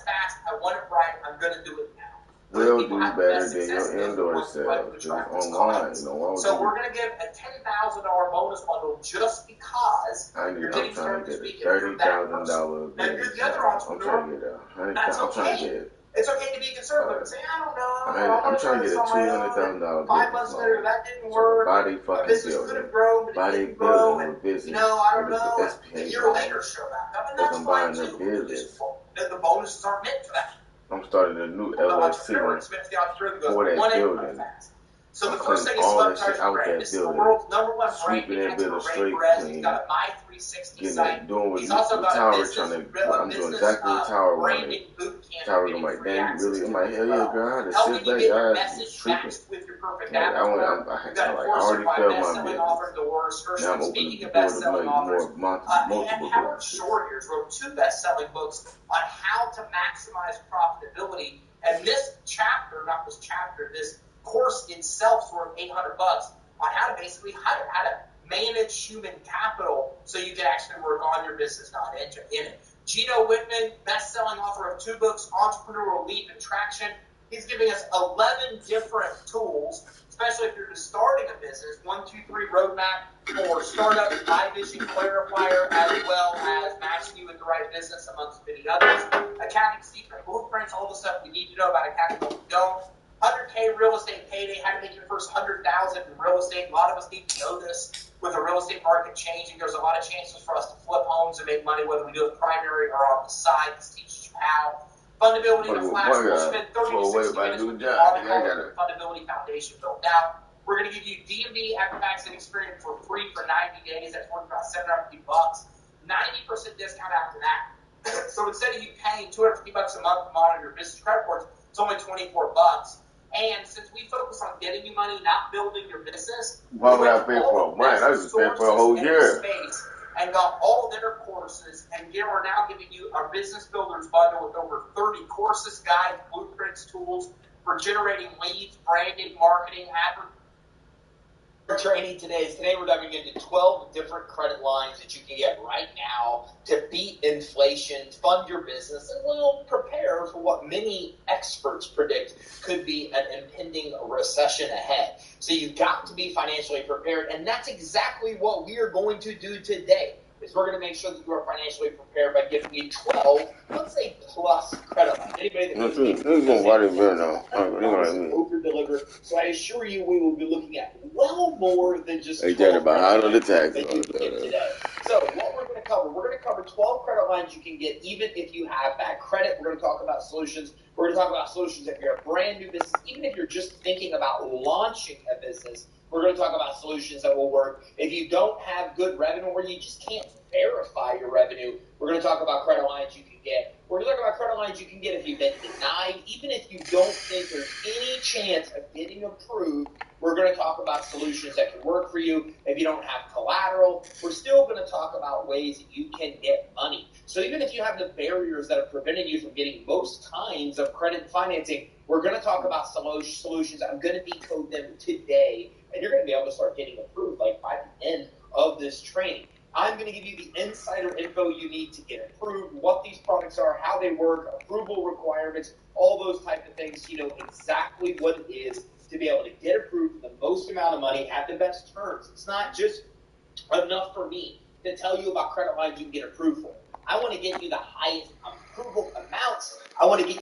fast. I want it right. I'm going to do it now. Will do better than your indoor sale. Just online, So we're going to give a $10,000 bonus bundle just because you're getting started to speak. $30,000. Now, you're the other entrepreneur. That's okay. It's okay to be conservative and say, I don't know. I'm trying to get a $200,000 5 months later, that didn't work. Body fucking business could have grown, but it didn't grow. And, business. I don't know. A year later, show back up. And that's fine, too. The bonuses aren't meant for that. I'm starting a new LLC for that building. So the first thing is Swept Brand. This is the world's #1 brand manager, Ray Perez. He's got a My360 site. He's also got a business Tower branding boot camp. Tower, I'm like, damn, really? I'm like, hell yeah, girl, I had to sit back, your guys. message matched with your perfect avatar. I already felt my business. Now I'm opening the door to make multiple Howard books. Shore wrote 2 best-selling books on how to maximize profitability. And this course itself is worth $800 on how to basically how to manage human capital so you can actually work on your business, not in it. Gino Whitman, best-selling author of 2 books, Entrepreneurial Leap and Traction. He's giving us 11 different tools, especially if you're just starting a business. 1, 2, 3 roadmap for startup, iVision Clarifier, as well as matching you with the right business, amongst many others. Accounting secret blueprints, all the stuff you need to know about accounting, but you don't. 100K real estate payday, how to make your first 100,000 in real estate. A lot of us need to know this with the real estate market changing. There's a lot of chances for us to flip homes and make money, whether we do it primary or on the side. This teaches you how. Fundability in a flash. We'll spend 30 to 60 minutes with the Fundability Foundation built out. We're going to give you DMV, Equifax, and Experian for free for 90 days. That's worth about $750. 90% discount after that. So instead of you paying $250 a month to monitor your business credit reports, it's only $24. And since we focus on getting you money, not building your business, why would I pay for a month? I was just paying for a whole year. And got all their courses, and we're now giving you our Business Builders bundle with over 30 courses, guides, blueprints, tools for generating leads, branding, marketing, advertising. Our training today we're diving into 12 different credit lines that you can get right now to beat inflation, fund your business, and will prepare for what many experts predict could be an impending recession ahead. So you've got to be financially prepared, and that's exactly what we are going to do today. Is we're going to make sure that you are financially prepared by giving you 12, let's say, plus credit lines. Anybody that over deliver. So I assure you, we will be looking at well more than just 12 behind on the tax today. So what we're going to cover 12 credit lines you can get even if you have bad credit. We're going to talk about solutions. We're going to talk about solutions if you're a brand new business, even if you're just thinking about launching a business. We're going to talk about solutions that will work if you don't have good revenue or you just can't verify your revenue. We're going to talk about credit lines you can get. We're going to talk about credit lines you can get if you've been denied. Even if you don't think there's any chance of getting approved, we're We're going to talk about solutions that can work for you if you don't have collateral. We're still going to talk about ways that you can get money. So even if you have the barriers that are preventing you from getting most kinds of credit financing, we're going to talk about solutions. I'm going to decode them today, and you're going to be able to start getting approved like by the end of this training. I'm going to give you the insider info you need to get approved, what these products are, how they work, approval requirements, all those type of things. You know exactly what it is to be able to get approved for the most amount of money at the best terms. It's not just enough for me to tell you about credit lines you can get approved for. I want to get you the highest approval amounts. I want to get